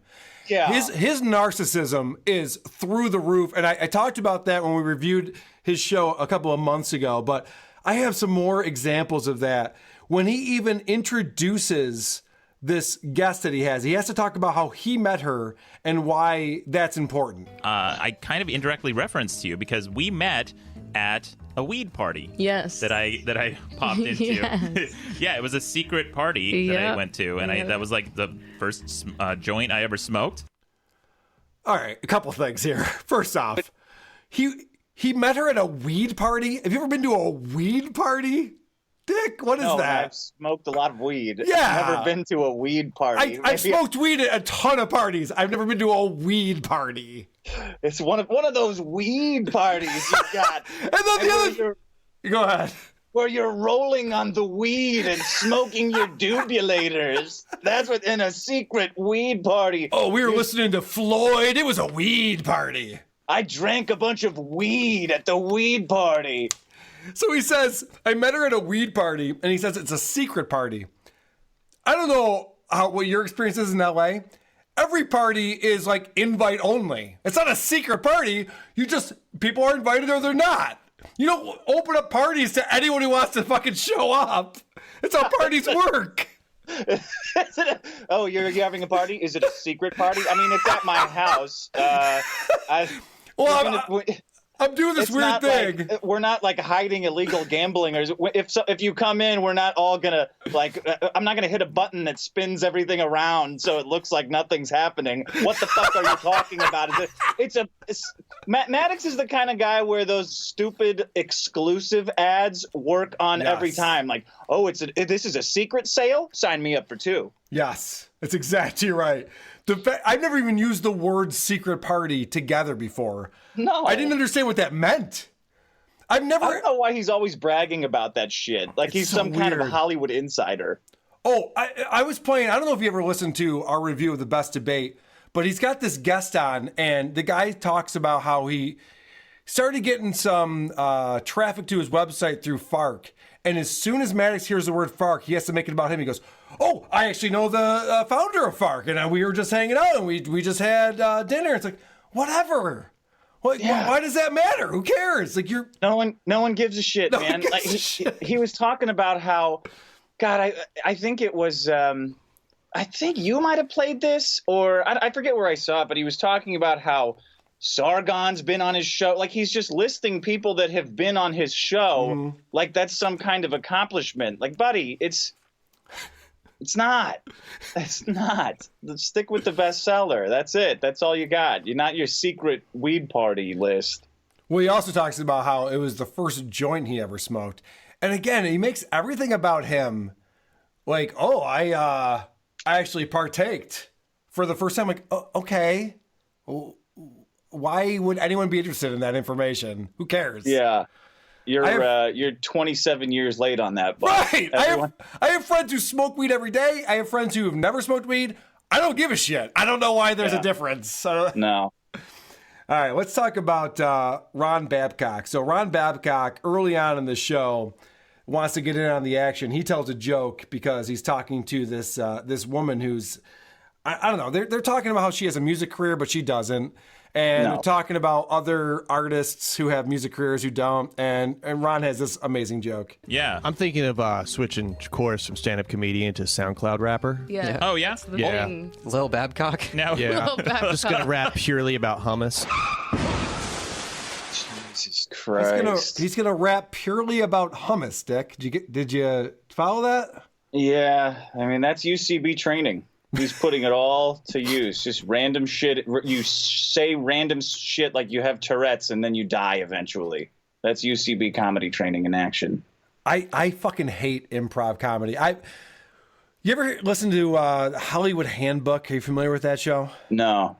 Yeah. His narcissism is through the roof. And I talked about that when we reviewed his show a couple of months ago, but I have some more examples of that. When he even introduces this guest that he has to talk about how he met her and why that's important. I kind of indirectly referenced you because we met at a weed party. Yes. That I popped into. Yes. Yeah, it was a secret party that I went to, and that was like the first joint I ever smoked. All right, a couple things here. First off, he met her at a weed party. Have you ever been to a weed party? Dick, what is that? I've smoked a lot of weed. Yeah. I've never been to a weed party. I've smoked weed at a ton of parties. I've never been to a weed party. It's one of those weed parties you got. And then the other... Go ahead. Where you're rolling on the weed and smoking your dubulators. That's what in a secret weed party. Oh, we were listening to Floyd. It was a weed party. I drank a bunch of weed at the weed party. So he says, I met her at a weed party, and he says it's a secret party. I don't know what your experience is in LA. Every party is like invite only. It's not a secret party. People are invited or they're not. You don't open up parties to anyone who wants to fucking show up. That's how parties work. Oh, you're having a party? Is it a secret party? I mean, it's at my house. I'm doing this weird thing. Like, we're not like hiding illegal gambling, or if you come in, we're not all gonna I'm not gonna hit a button that spins everything around so it looks like nothing's happening. What the fuck are you talking about? Maddox is the kind of guy where those stupid exclusive ads work on every time. Like, oh, this is a secret sale. Sign me up for 2. Yes, that's exactly right. I've never even used the word secret party together before. No. I didn't understand what that meant. I don't know why he's always bragging about that shit. Like he's some kind of a Hollywood insider. Oh, I was playing, I don't know if you ever listened to our review of The Best Debate, but he's got this guest on, and the guy talks about how he started getting some traffic to his website through FARC. And as soon as Maddox hears the word FARC, he has to make it about him. He goes, oh, I actually know the founder of FARC, and we were just hanging out, and we just had dinner. It's like, whatever. Why does that matter? Who cares? Like no one gives a shit, man. Like he was talking about how, God, I think it was, I think you might have played this, or I forget where I saw it, but he was talking about how Sargon's been on his show. Like he's just listing people that have been on his show. Like that's some kind of accomplishment. Like, buddy, it's not. It's not. Stick with the bestseller. That's it. That's all you got. You're not your secret weed party list. Well, he also talks about how it was the first joint he ever smoked. And again, he makes everything about him like, oh, I actually partaked for the first time. Like, oh, okay. Why would anyone be interested in that information? Who cares? Yeah. You're 27 years late on that. Right. I have friends who smoke weed every day. I have friends who have never smoked weed. I don't give a shit. I don't know why there's a difference. No. All right, let's talk about Ron Babcock. So Ron Babcock, early on in the show, wants to get in on the action. He tells a joke because he's talking to this woman who's, I don't know, they're talking about how she has a music career, but she doesn't. And they're talking about other artists who have music careers who don't. And Ron has this amazing joke. Yeah. I'm thinking of switching course from stand-up comedian to SoundCloud rapper. Yeah. Oh, yeah? Yeah. Lil Babcock? No. Yeah. Lil Babcock. Just going to rap purely about hummus. Jesus Christ. He's gonna rap purely about hummus, Dick. Did you follow that? Yeah. I mean, that's UCB training. He's putting it all to use. Just random shit. You say random shit like you have Tourette's and then you die eventually. That's UCB comedy training in action. I fucking hate improv comedy. You ever listen to Hollywood Handbook? Are you familiar with that show? No.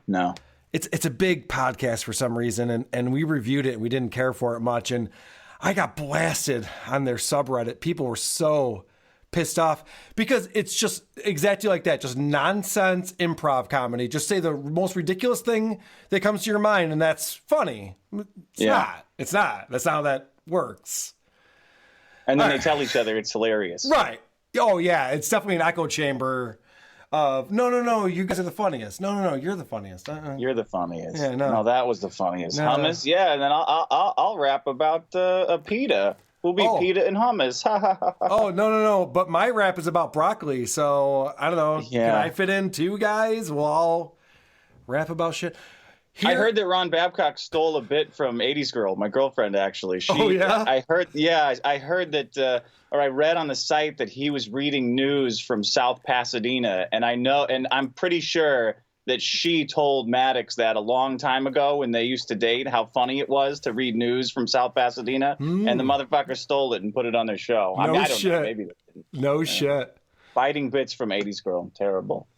It's a big podcast for some reason, and we reviewed it and we didn't care for it much. And I got blasted on their subreddit. People were so pissed off because it's just exactly like that, just nonsense improv comedy. Just say the most ridiculous thing that comes to your mind, and that's funny. It's not. That's not how that works. And then they tell each other it's hilarious. Right. Oh, yeah. It's definitely an echo chamber. of no, you guys are the funniest. No, you're the funniest. You're the funniest. Yeah, no. that was the funniest. No. Hummus, yeah, and then I'll rap about a pita. We'll be pita and hummus. Oh, no. But my rap is about broccoli, so I don't know. Yeah. Can I fit in too, guys? We'll all rap about shit. I heard that Ron Babcock stole a bit from 80s Girl, my girlfriend, actually. Oh, yeah? I heard that, or I read on the site that he was reading news from South Pasadena, and I'm pretty sure that she told Maddox that a long time ago when they used to date, how funny it was to read news from South Pasadena, and the motherfucker stole it and put it on their show. I don't shit. know, maybe. No shit. Biting bits from 80s Girl, terrible.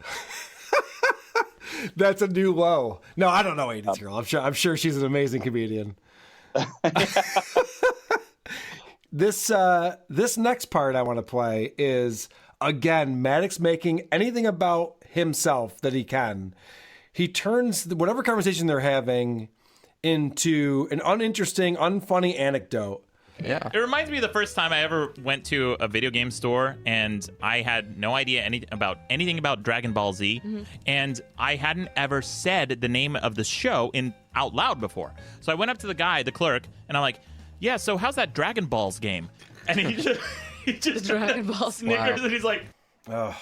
That's a new low. No, I don't know 80s Girl. I'm sure she's an amazing comedian. This next part I want to play is, again, Maddox making anything about himself that he can. He turns whatever conversation they're having into an uninteresting, unfunny anecdote. Yeah. It reminds me of the first time I ever went to a video game store and I had no idea anything about Dragon Ball Z, and I hadn't ever said the name of the show out loud before. So I went up to the clerk, and I'm like, "Yeah, so how's that Dragon Balls game?" And he just Dragon Balls snickers, and he's like, "Oh."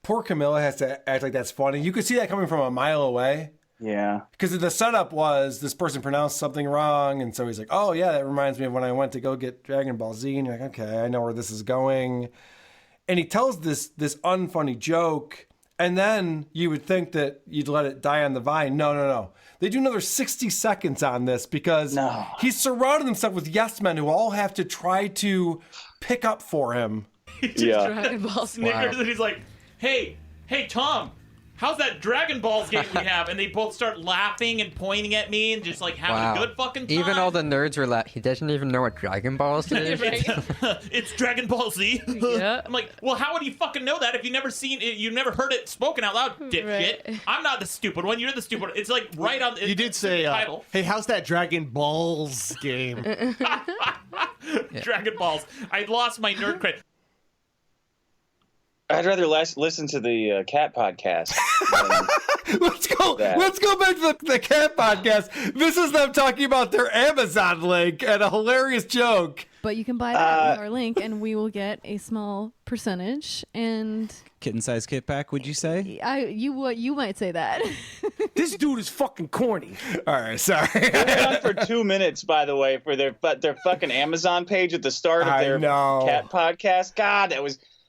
Poor Camilla has to act like that's funny. You could see that coming from a mile away. Yeah. Because the setup was this person pronounced something wrong, and so he's like, "Oh yeah, that reminds me of when I went to go get Dragon Ball Z." And you're like, "Okay, I know where this is going." And he tells this unfunny joke, and then you would think that you'd let it die on the vine. No. They do another 60 seconds on this because he's surrounded himself with yes men who all have to try to pick up for him. Dragon Ball snickers, and he's like, Hey, Tom, how's that Dragon Balls game we have? And they both start laughing and pointing at me and just like having a good fucking time. Even all the nerds were like, he doesn't even know what Dragon Balls is. It's Dragon Ball Z. Yeah. I'm like, well, how would you fucking know that if you never seen it? You never heard it spoken out loud, dipshit. Right. I'm not the stupid one. You're the stupid one. It's like right on. You did say, title. "Hey, how's that Dragon Balls game?" Dragon Balls. I lost my nerd credit. I'd rather listen to the cat podcast. Let's go back to the cat podcast. This is them talking about their Amazon link and a hilarious joke. But you can buy that with our link, and we will get a small percentage. And Kitten-sized kit pack, would you say? You might say that. This dude is fucking corny. All right, sorry. They went on for 2 minutes, by the way, for their fucking Amazon page at the start of their cat podcast. God,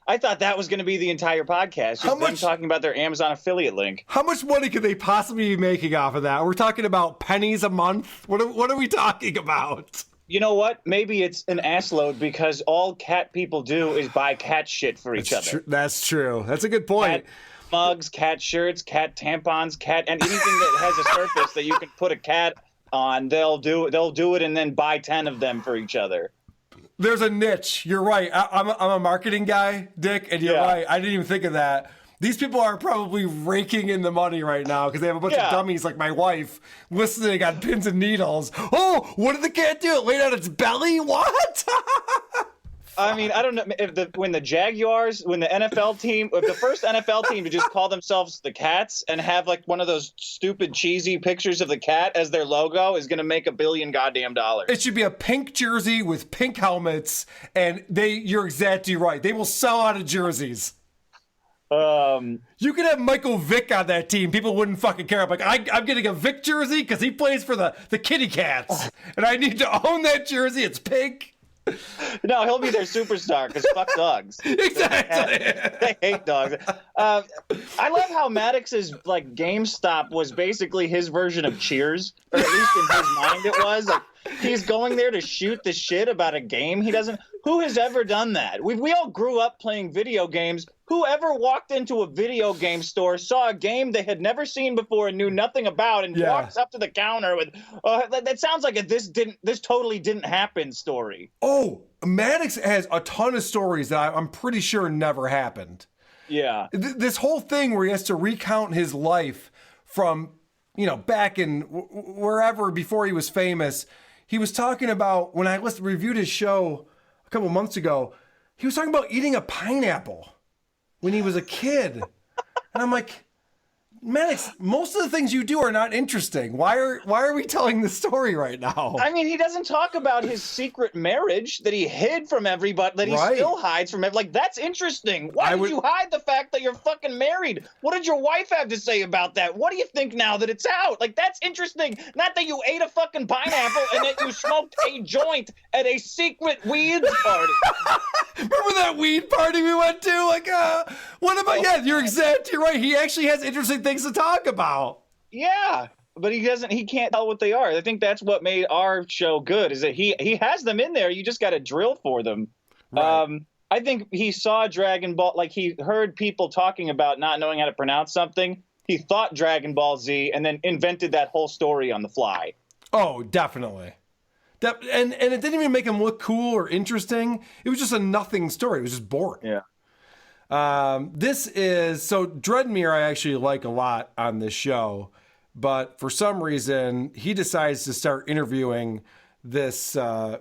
I thought that was going to be the entire podcast. Just them talking about their Amazon affiliate link. How much money could they possibly be making off of that? We're talking about pennies a month? What are we talking about? You know what? Maybe it's an ass load because all cat people do is buy cat shit for each other. That's true. That's a good point. Cat mugs, cat shirts, cat tampons, and anything that has a surface that you can put a cat on, they'll do it and then buy 10 of them for each other. There's a niche. You're right. I'm a marketing guy, Dick, and you're right. I didn't even think of that. These people are probably raking in the money right now because they have a bunch of dummies like my wife listening on pins and needles. Oh, what did the cat do? It laid on its belly? What? I mean, I don't know if when the NFL team, if the first NFL team to just call themselves the Cats and have like one of those stupid cheesy pictures of the cat as their logo is going to make $1 billion goddamn dollars. It should be a pink jersey with pink helmets, and you're exactly right. They will sell out of jerseys. You could have Michael Vick on that team. People wouldn't fucking care. I'm like, I'm getting a Vick jersey because he plays for the Kitty Cats, and I need to own that jersey. It's pink. No, he'll be their superstar because fuck dogs. Exactly. They hate dogs. I love how Maddox's like GameStop was basically his version of Cheers, or at least in his mind it was. Like he's going there to shoot the shit about a game he doesn't. Who has ever done that? We all grew up playing video games. Whoever walked into a video game store, saw a game they had never seen before and knew nothing about, and walks up to the counter with, that sounds like this totally didn't happen story. Oh, Maddox has a ton of stories that I'm pretty sure never happened. Yeah. This whole thing where he has to recount his life from, back in wherever before he was famous. He was talking about, when I reviewed his show a couple months ago, he was talking about eating a pineapple. when he was a kid. And I'm like, Maddox, most of the things you do are not interesting. Why are we telling this story right now? I mean, he doesn't talk about his secret marriage that he hid from everybody, that he still hides from everybody. Like, that's interesting. Why would you hide the fact that you're fucking married? What did your wife have to say about that? What do you think now that it's out? Like, that's interesting. Not that you ate a fucking pineapple and that you smoked a joint at a secret weed party. Remember that weed party we went to? Like, what about, you're exactly right. He actually has interesting things to talk about. Yeah, but he can't tell what they are. I think that's what made our show good, is that he has them in there. You just got to drill for them. Right. I think he saw Dragon Ball, like he heard people talking about not knowing how to pronounce something. He thought Dragon Ball Z and then invented that whole story on the fly. Oh, definitely. And it didn't even make him look cool or interesting. It was just a nothing story. It was just boring. Yeah. This is, so Dreadmere I actually like a lot on this show, but for some reason he decides to start interviewing this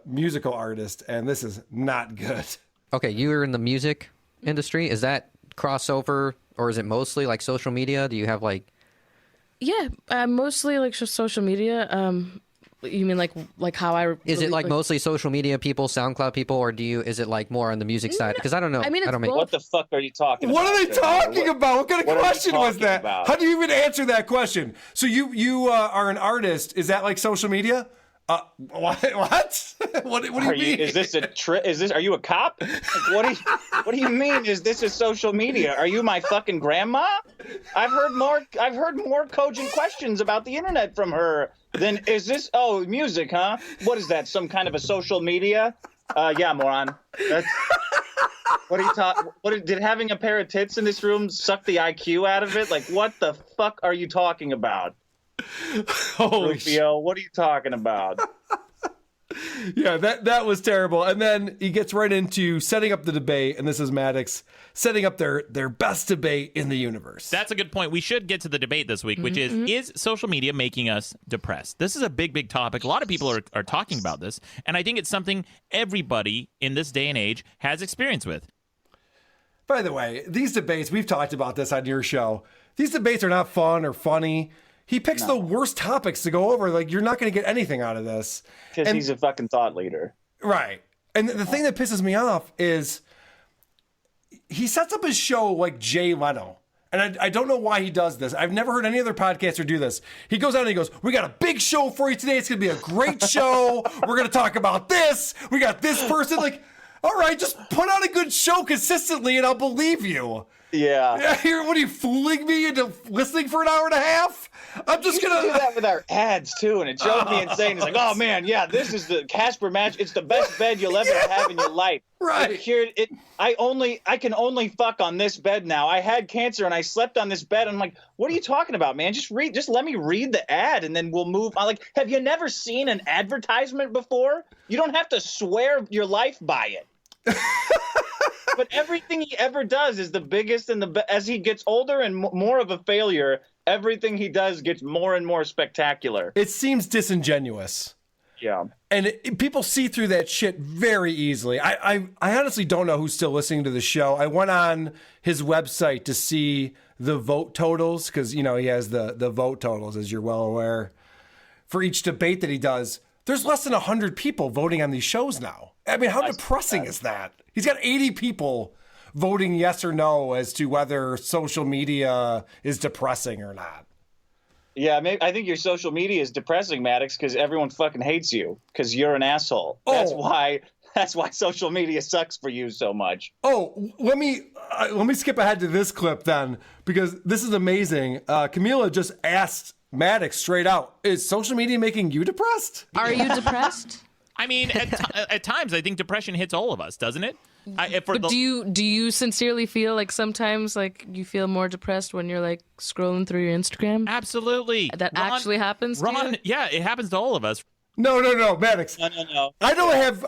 musical artist, and this is not good. Okay, you're in the music industry. Is that crossover, or is it mostly like social media? Do you have like... Yeah, mostly like just social media. You mean like how I... Is it like mostly social media people, SoundCloud people, or is it like more on the music side? Because I don't know. I mean, what the fuck are you talking about? What are they talking about? What kind of question was that? About? How do you even answer that question? So you are an artist. Is that like social media? What? What do you mean? Is this a are you a cop? Like, what do you mean? Is this a social media? Are you my fucking grandma? I've heard more cogent questions about the internet from her than is this. Oh, music, huh? What is that? Some kind of a social media? Yeah, moron. That's. What are you talking? Did having a pair of tits in this room suck the IQ out of it? Like, what the fuck are you talking about? Rufio, what are you talking about? Yeah, that was terrible. And then he gets right into setting up the debate, and this is Maddox setting up their best debate in the universe. That's a good point. We should get to the debate this week, which is social media making us depressed? This is a big, big topic. A lot of people are talking about this, and I think it's something everybody in this day and age has experience with. By the way, these debates, we've talked about this on your show. These debates are not fun or funny. He picks the worst topics to go over. Like, you're not going to get anything out of this. Because he's a fucking thought leader. Right. And the thing that pisses me off is he sets up his show like Jay Leno. And I don't know why he does this. I've never heard any other podcaster do this. He goes out and he goes, we got a big show for you today. It's going to be a great show. We're going to talk about this. We got this person. Like, all right, just put on a good show consistently and I'll believe you. Yeah. What are you, fooling me into listening for an hour and a half? I'm just going to do that with our ads too, and it drove me insane. It's like, oh man, yeah, this is the Casper match. It's the best bed you'll ever have in your life. Right. I can only fuck on this bed now. I had cancer and I slept on this bed. I'm like, what are you talking about, man? Just let me read the ad and then we'll move on. Like, have you never seen an advertisement before? You don't have to swear your life by it. But everything he ever does is the biggest and as he gets older and more of a failure, everything he does gets more and more spectacular. It seems disingenuous. Yeah. And people see through that shit very easily. I honestly don't know who's still listening to the show. I went on his website to see the vote totals because, he has the vote totals, as you're well aware, for each debate that he does. There's less than 100 people voting on these shows now. I mean, how depressing is that? He's got 80 people voting yes or no as to whether social media is depressing or not. Yeah, I think your social media is depressing, Maddox, because everyone fucking hates you because you're an asshole. That's why social media sucks for you so much. Oh, let me skip ahead to this clip then, because this is amazing. Camila just asked Maddox straight out, is social media making you depressed? Are you depressed? I mean, at times, I think depression hits all of us, doesn't it? Do you sincerely feel like sometimes like you feel more depressed when you're like scrolling through your Instagram? Absolutely. That actually happens to you? Yeah, it happens to all of us. No, Maddox. No. I don't have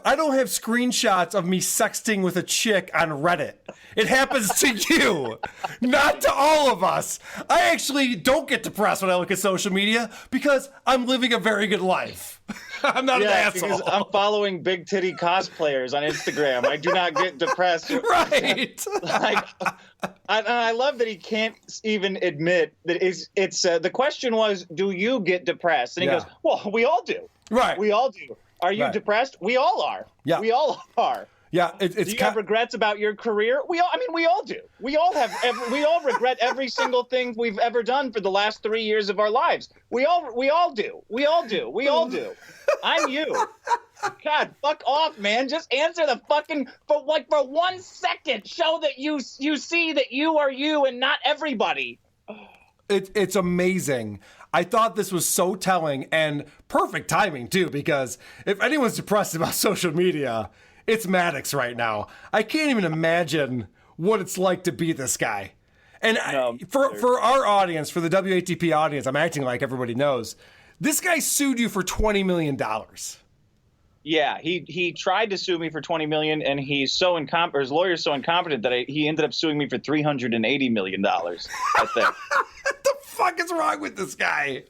screenshots of me sexting with a chick on Reddit. It happens to you, not to all of us. I actually don't get depressed when I look at social media because I'm living a very good life. I'm not an asshole. Because I'm following big titty cosplayers on Instagram. I do not get depressed. Right. Like, I love that he can't even admit that it's the question was, do you get depressed? And he goes, well, we all do. Right. We all do. Are you depressed? We all are. Yeah. We all are. Yeah, do you have regrets about your career? We all do. We all regret every single thing we've ever done for the last 3 years of our lives. We all do. I'm you. God, fuck off, man. Just answer the fucking for 1 second. Show that you see that you are you and not everybody. It's amazing. I thought this was so telling and perfect timing too, because if anyone's depressed about social media, it's Maddox right now. I can't even imagine what it's like to be this guy. And for our audience, for the WATP audience, I'm acting like everybody knows. This guy sued you for $20 million. Yeah, he tried to sue me for $20 million, and he's so incompetent, or his lawyer's so incompetent that he ended up suing me for $380 million. I think. What the fuck is wrong with this guy?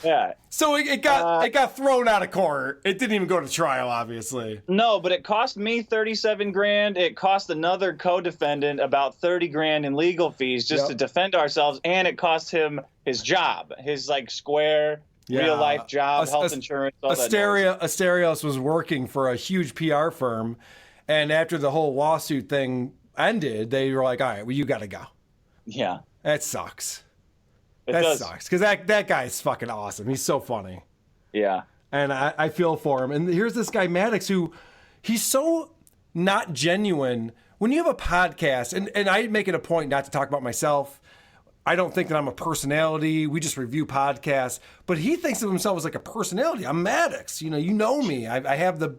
Yeah. So it got thrown out of court. It didn't even go to trial, obviously. No, but it cost me $37,000. It cost another co-defendant about $30,000 in legal fees just to defend ourselves, and it cost him his job, his square real life job, health insurance. All Asterios was working for a huge PR firm, and after the whole lawsuit thing ended, they were like, "All right, well, you got to go." Yeah, that sucks. That sucks because that guy's fucking awesome. He's so funny. Yeah. And I feel for him. And here's this guy, Maddox, who he's so not genuine. When you have a podcast, and I make it a point not to talk about myself. I don't think that I'm a personality. We just review podcasts. But he thinks of himself as like a personality. I'm Maddox. You know me. I have the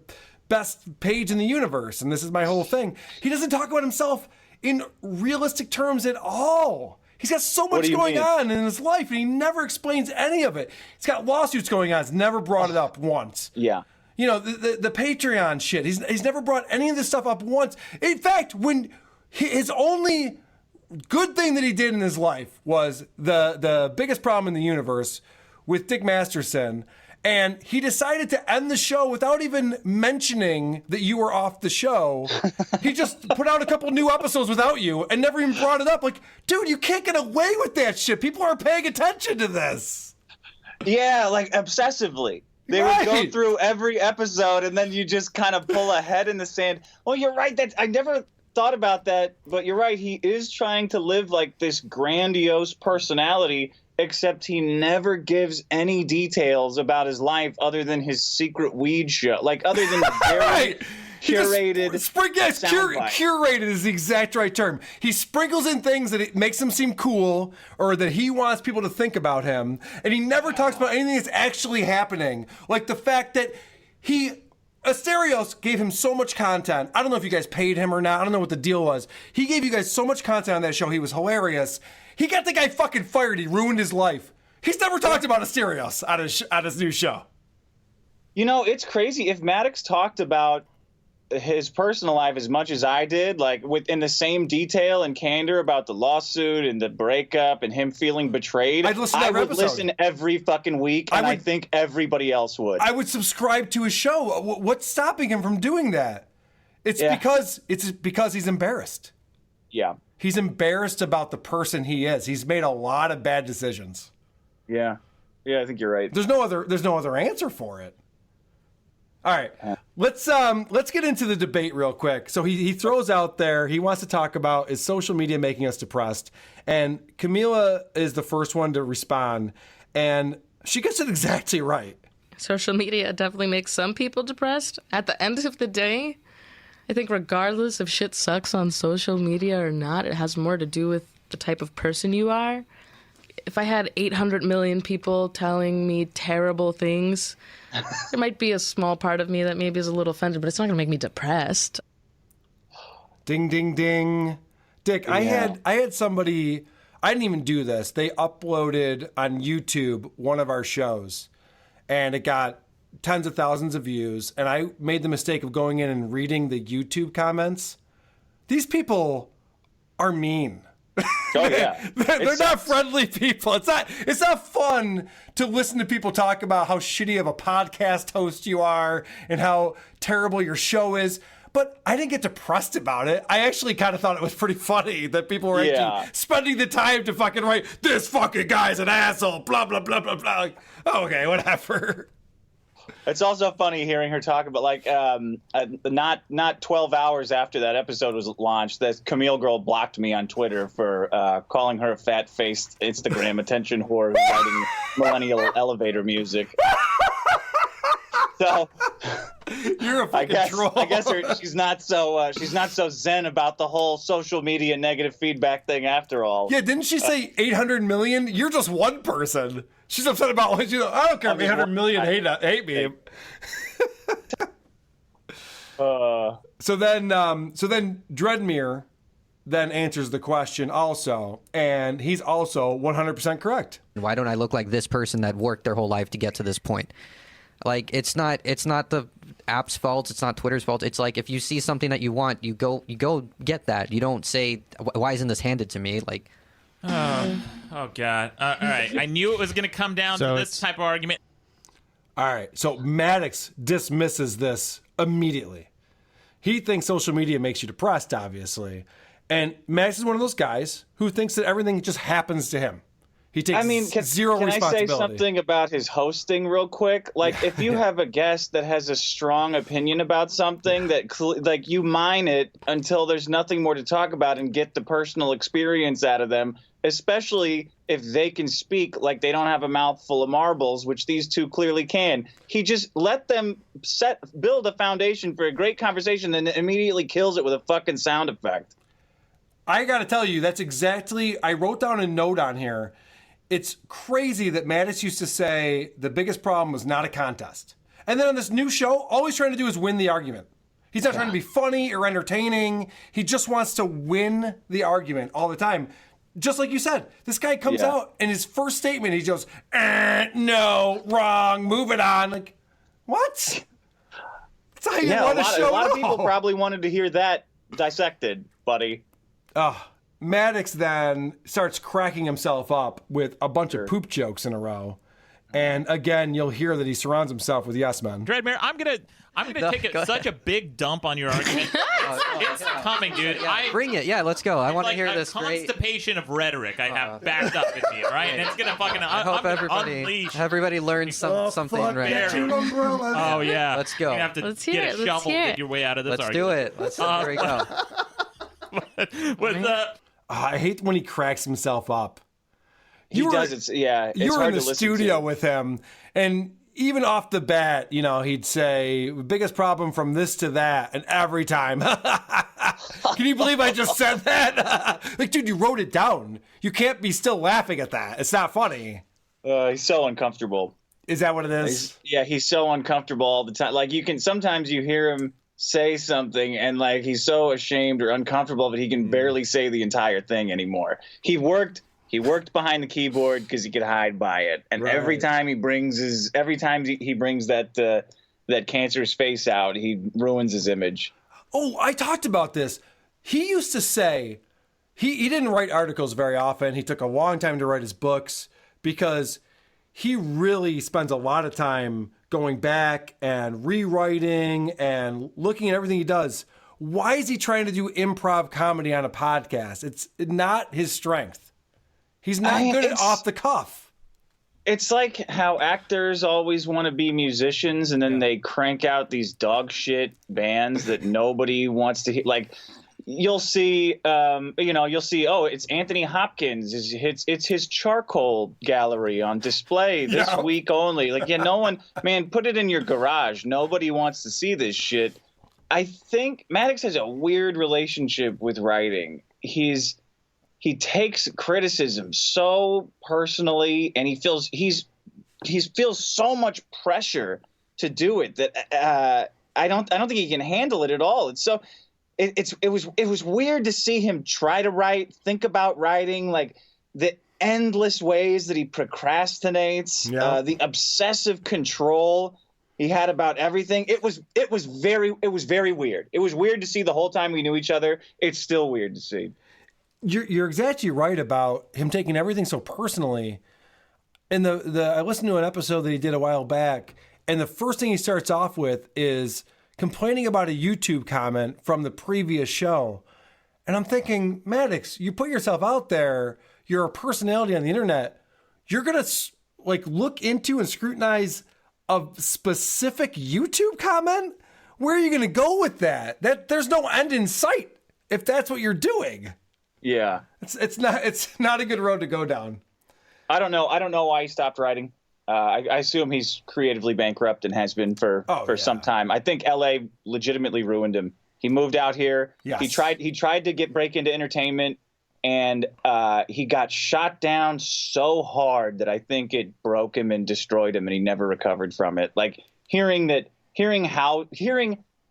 best page in the universe, and this is my whole thing. He doesn't talk about himself in realistic terms at all. He's got so much going on in his life, and he never explains any of it. He's got lawsuits going on. He's never brought it up once. Yeah. You know, the Patreon shit. He's never brought any of this stuff up once. In fact, when his only good thing that he did in his life was the biggest problem in the universe with Dick Masterson, and he decided to end the show without even mentioning that you were off the show. He just put out a couple new episodes without you and never even brought it up. Like, dude, you can't get away with that shit. People aren't paying attention to this. Yeah, obsessively. They would go through every episode, and then you just kind of pull a head in the sand. Well, you're right. I never thought about that, but you're right. He is trying to live like this grandiose personality, except he never gives any details about his life other than his secret weed show. Other than the very curated curated is the exact right term. He sprinkles in things that it makes him seem cool or that he wants people to think about him, and he never talks about anything that's actually happening. Like the fact that Asterios gave him so much content. I don't know if you guys paid him or not. I don't know what the deal was. He gave you guys so much content on that show. He was hilarious. He got the guy fucking fired. He ruined his life. He's never talked about Asterios on his new show. You know, it's crazy. If Maddox talked about his personal life as much as I did, within the same detail and candor about the lawsuit and the breakup and him feeling betrayed, I would listen every fucking week, and I think everybody else would. I would subscribe to his show. What's stopping him from doing that? It's because he's embarrassed. Yeah. He's embarrassed about the person he is. He's made a lot of bad decisions. Yeah. Yeah, I think you're right. There's no other answer for it. All right. Let's get into the debate real quick. So he throws out there, he wants to talk about, is social media making us depressed? And Camila is the first one to respond, and she gets it exactly right. Social media definitely makes some people depressed. At the end of the day, I think regardless if shit sucks on social media or not, it has more to do with the type of person you are. If I had 800 million people telling me terrible things, there might be a small part of me that maybe is a little offended, but it's not going to make me depressed. Ding, ding, ding. Dick, yeah. I had somebody, I didn't even do this. They uploaded on YouTube one of our shows, and it got tens of thousands of views, and I made the mistake of going in and reading the YouTube comments. These people are mean. Oh yeah, they're not friendly people. It's not fun to listen to people talk about how shitty of a podcast host you are and how terrible your show is. But I didn't get depressed about it. I actually kind of thought it was pretty funny that people were actually spending the time to fucking write, this fucking guy's an asshole, blah, blah, blah, blah, blah. Like, okay, whatever. It's also funny hearing her talk about, like, not 12 hours after that episode was launched, this Camille girl blocked me on Twitter for calling her a fat-faced Instagram attention whore who's writing millennial elevator music. So you're a fucking troll. I guess she's not so zen about the whole social media negative feedback thing after all. Yeah, didn't she say 800 million? You're just one person. She's upset about what you know. I don't care if 800 million hate me. So then Dreadmere then answers the question also, and he's also 100% correct. Why don't I look like this person that worked their whole life to get to this point? Like, it's not the app's fault. It's not Twitter's fault. It's like, if you see something that you want, you go get that. You don't say, why isn't this handed to me? Like, oh God. All right. I knew it was going to come down to this type of argument. All right. So Maddox dismisses this immediately. He thinks social media makes you depressed, obviously. And Maddox is one of those guys who thinks that everything just happens to him. He takes zero responsibility. Can I say something about his hosting real quick? Like, if you have a guest that has a strong opinion about something, like, you mine it until there's nothing more to talk about and get the personal experience out of them, especially if they can speak like they don't have a mouthful of marbles, which these two clearly can. He just let them build a foundation for a great conversation and immediately kills it with a fucking sound effect. I got to tell you, that's exactly, I wrote down a note on here. It's crazy that Maddox used to say the biggest problem was not a contest. And then on this new show, all he's trying to do is win the argument. He's not trying to be funny or entertaining. He just wants to win the argument all the time. Just like you said, this guy comes out and his first statement, he goes, no, wrong, move it on. Like, what? That's how you want to show a lot of people probably wanted to hear that dissected, buddy. Maddox then starts cracking himself up with a bunch of poop jokes in a row. And again, you'll hear that he surrounds himself with yes men. Dreadmere, I'm gonna take such a big dump on your argument. It's coming, dude. Bring it. Yeah, let's go. I want to hear this great constipation of rhetoric I have backed up in me, all right? And it's gonna fucking I hope everybody learns something right now. Oh yeah. Let's go. You have to get a shovel to get your way out of this argument. Let's do it. Here we go. I hate when he cracks himself up. He does it. Yeah, it's you were hard in the to listen studio to. with him, and even off the bat, you know, he'd say, "Biggest problem from this to that," and every time, can you believe I just said that? Like, dude, you wrote it down. You can't be still laughing at that. It's not funny. He's so uncomfortable. Is that what it is? He's so uncomfortable all the time. Like, sometimes you hear him say something and like he's so ashamed or uncomfortable that he can barely say the entire thing anymore. He worked behind the keyboard because he could hide by it, and every time he brings that cancerous face out, he ruins his image. Oh, I talked about this. He used to say he didn't write articles very often. He took a long time to write his books because he really spends a lot of time going back and rewriting and looking at everything he does. Why is he trying to do improv comedy on a podcast? It's not his strength. He's not good at off the cuff. It's like how actors always want to be musicians and then they crank out these dog shit bands that nobody wants to hear. Like, you'll see, oh, it's Anthony Hopkins. It's his charcoal gallery on display this week only. Like, no one, man, put it in your garage. Nobody wants to see this shit. I think Maddox has a weird relationship with writing. He takes criticism so personally, and he feels so much pressure to do it that I don't think he can handle it at all. It's so. It was weird to see him try to write, think about writing, like the endless ways that he procrastinates, the obsessive control he had about everything. It was very weird. It was weird to see the whole time we knew each other. It's still weird to see. You're exactly right about him taking everything so personally. And I listened to an episode that he did a while back, and the first thing he starts off with is complaining about a YouTube comment from the previous show. And I'm thinking, Maddox, you put yourself out there. You're a personality on the internet. You're going to look into and scrutinize a specific YouTube comment? Where are you going to go with that? There's no end in sight if that's what you're doing. Yeah. It's not a good road to go down. I don't know why he stopped writing. I assume he's creatively bankrupt and has been for some time. I think LA legitimately ruined him. He moved out here. Yes. He tried to break into entertainment, and he got shot down so hard that I think it broke him and destroyed him, and he never recovered from it. Like hearing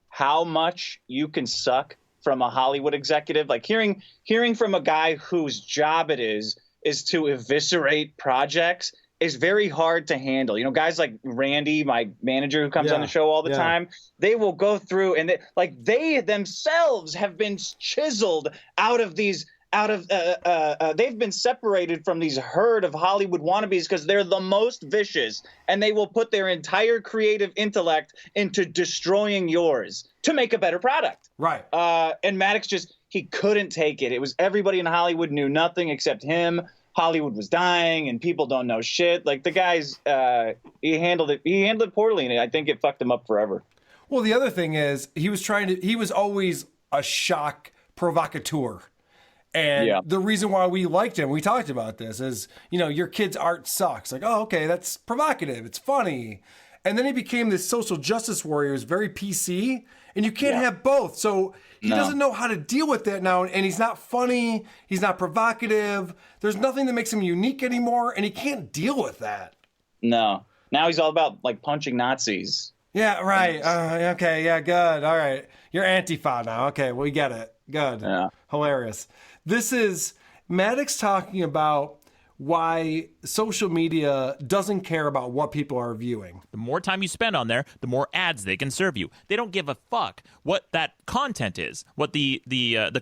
how much you can suck from a Hollywood executive, like hearing from a guy whose job it is to eviscerate projects, is very hard to handle. You know, guys like Randy, my manager who comes on the show all the time, they will go through and they themselves have been chiseled out of these. They've been separated from these herd of Hollywood wannabes because they're the most vicious, and they will put their entire creative intellect into destroying yours to make a better product. Right. And Maddox he couldn't take it. It was everybody in Hollywood knew nothing except him. Hollywood was dying, and people don't know shit. Like the guy's, he handled it poorly, and I think it fucked him up forever. Well, the other thing is he was always a shock provocateur. And the reason why we liked him, we talked about this, is, your kid's art sucks. Like, oh, okay, that's provocative. It's funny. And then he became this social justice warrior who's very PC, and you can't have both. So he doesn't know how to deal with that now, and he's not funny. He's not provocative. There's nothing that makes him unique anymore, and he can't deal with that. No. Now he's all about, punching Nazis. Yeah, right. Okay, yeah, good. All right. You're Antifa now. Okay, we get it. Good. Yeah. Hilarious. This is Maddox talking about why social media doesn't care about what people are viewing. The more time you spend on there, the more ads they can serve you. They don't give a fuck what that content is, what the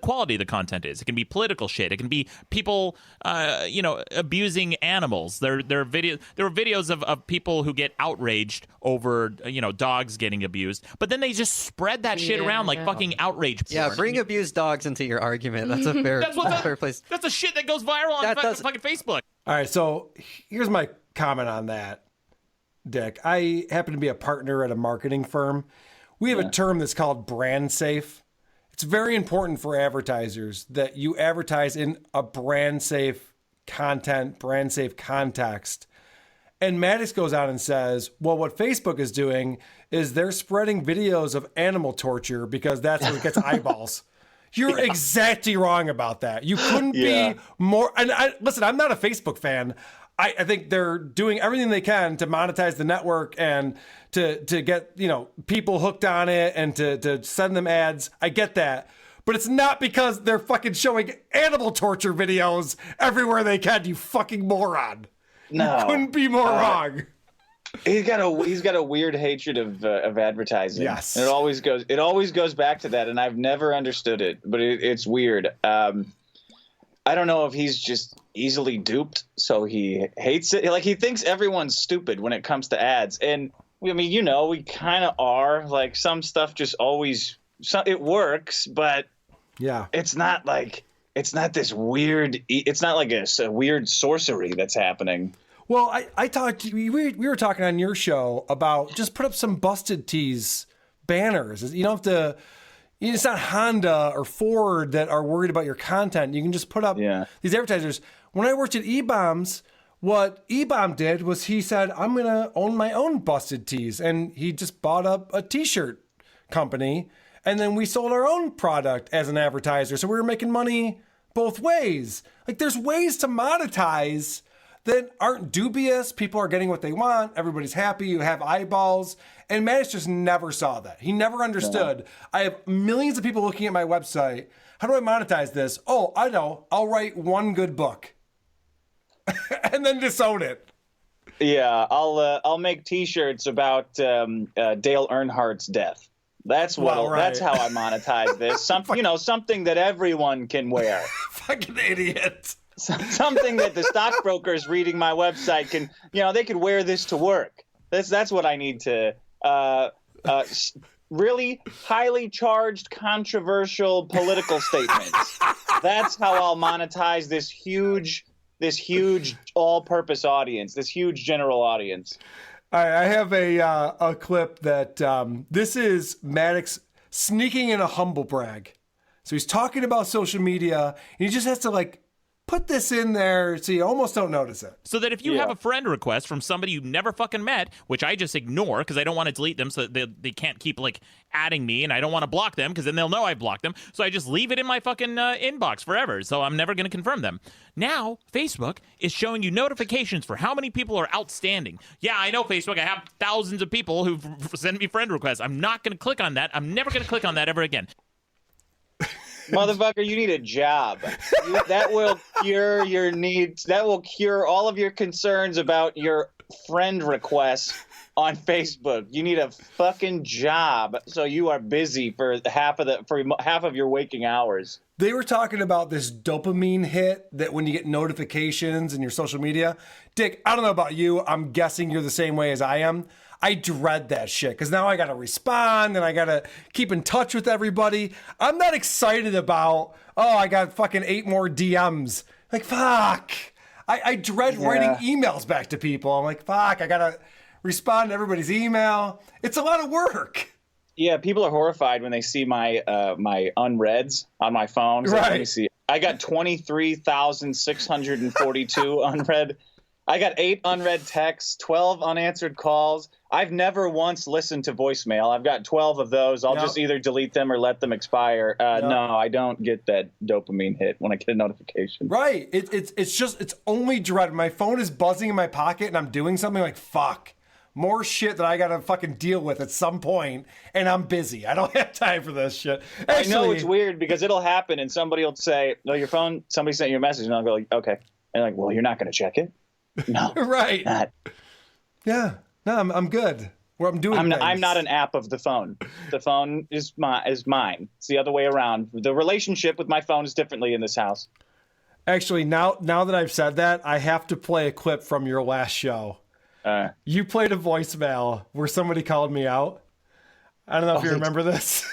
quality of the content is. It can be political shit. It can be people, abusing animals. There were videos of people who get outraged over, dogs getting abused. But then they just spread that shit around like fucking outrage porn. Yeah, bring abused dogs into your argument. That's a fair place. That's the shit that goes viral on fucking Facebook. All right, so here's my comment on that, Dick. I happen to be a partner at a marketing firm. We have a term that's called brand safe. It's very important for advertisers that you advertise in a brand safe content, brand safe context. And Maddox goes out and says, well, what Facebook is doing is they're spreading videos of animal torture because that's what gets eyeballs. You're exactly wrong about that. You couldn't be more. And listen, I'm not a Facebook fan. I think they're doing everything they can to monetize the network and to get people hooked on it and to send them ads. I get that, but it's not because they're fucking showing animal torture videos everywhere they can. You fucking moron. No, you couldn't be more wrong. He's got a weird hatred of advertising. Yes, and it always goes back to that, and I've never understood it, but it's weird. I don't know if he's just easily duped, so he hates it. Like he thinks everyone's stupid when it comes to ads, and I mean, we kind of are. Like some stuff just always it works, but it's not this weird. It's not like a weird sorcery that's happening. Well, I talked. We were talking on your show about just put up some Busted Tees banners. You don't have to. It's not Honda or Ford that are worried about your content. You can just put up these advertisers. When I worked at E-Bombs, what E-Bomb did was he said, I'm going to own my own Busted Tees. And he just bought up a T-shirt company. And then we sold our own product as an advertiser. So we were making money both ways. Like there's ways to monetize that aren't dubious. People are getting what they want. Everybody's happy. You have eyeballs. And Maddox just never saw that. He never understood. Yeah. I have millions of people looking at my website. How do I monetize this? Oh, I know. I'll write one good book and then disown it. Yeah, I'll make T-shirts about Dale Earnhardt's death. That's that's how I monetize this. Something that everyone can wear. Fucking idiot. Something that the stockbrokers reading my website can, they could wear this to work. That's what I need to. Really highly charged, controversial political statements. That's how I'll monetize this huge all-purpose audience, this huge general audience. All right, I have a clip that this is Maddox sneaking in a humble brag. So he's talking about social media, and he just has to put this in there so you almost don't notice it. So that if you have a friend request from somebody you've never fucking met, which I just ignore because I don't want to delete them so that they can't keep adding me, and I don't want to block them because then they'll know I blocked them. So I just leave it in my fucking inbox forever. So I'm never going to confirm them. Now, Facebook is showing you notifications for how many people are outstanding. Yeah, I know, Facebook. I have thousands of people who send me friend requests. I'm not going to click on that. I'm never going to click on that ever again. Motherfucker, you need a job. That will cure your needs. That will cure all of your concerns about your friend requests on Facebook. You need a fucking job, so you are busy for half of your waking hours. They were talking about this dopamine hit that when you get notifications in your social media. Dick, I don't know about you. I'm guessing you're the same way as I am. I dread that shit because now I got to respond and I got to keep in touch with everybody. I'm not excited about, I got fucking 8 more DMs. Fuck. I dread writing emails back to people. I'm like, fuck, I got to respond to everybody's email. It's a lot of work. Yeah, people are horrified when they see my my unreads on my phone. So let me see. I got 23,642 unread. I got 8 unread texts, 12 unanswered calls. I've never once listened to voicemail. I've got 12 of those. I'll just either delete them or let them expire. No, I don't get that dopamine hit when I get a notification. Right. It's only dread. My phone is buzzing in my pocket and I'm doing something fuck. More shit that I got to fucking deal with at some point, and I'm busy. I don't have time for this shit. Actually, I know it's weird because it'll happen and somebody will say, no, your phone, somebody sent you a message, and I'll go, okay. And well, you're not going to check it? No. Right. Not. Yeah. No, I'm good. Where I'm doing things. I'm not an app of the phone. The phone is mine. It's the other way around. The relationship with my phone is differently in this house. Actually, now that I've said that, I have to play a clip from your last show. You played a voicemail where somebody called me out. I don't know if you remember this.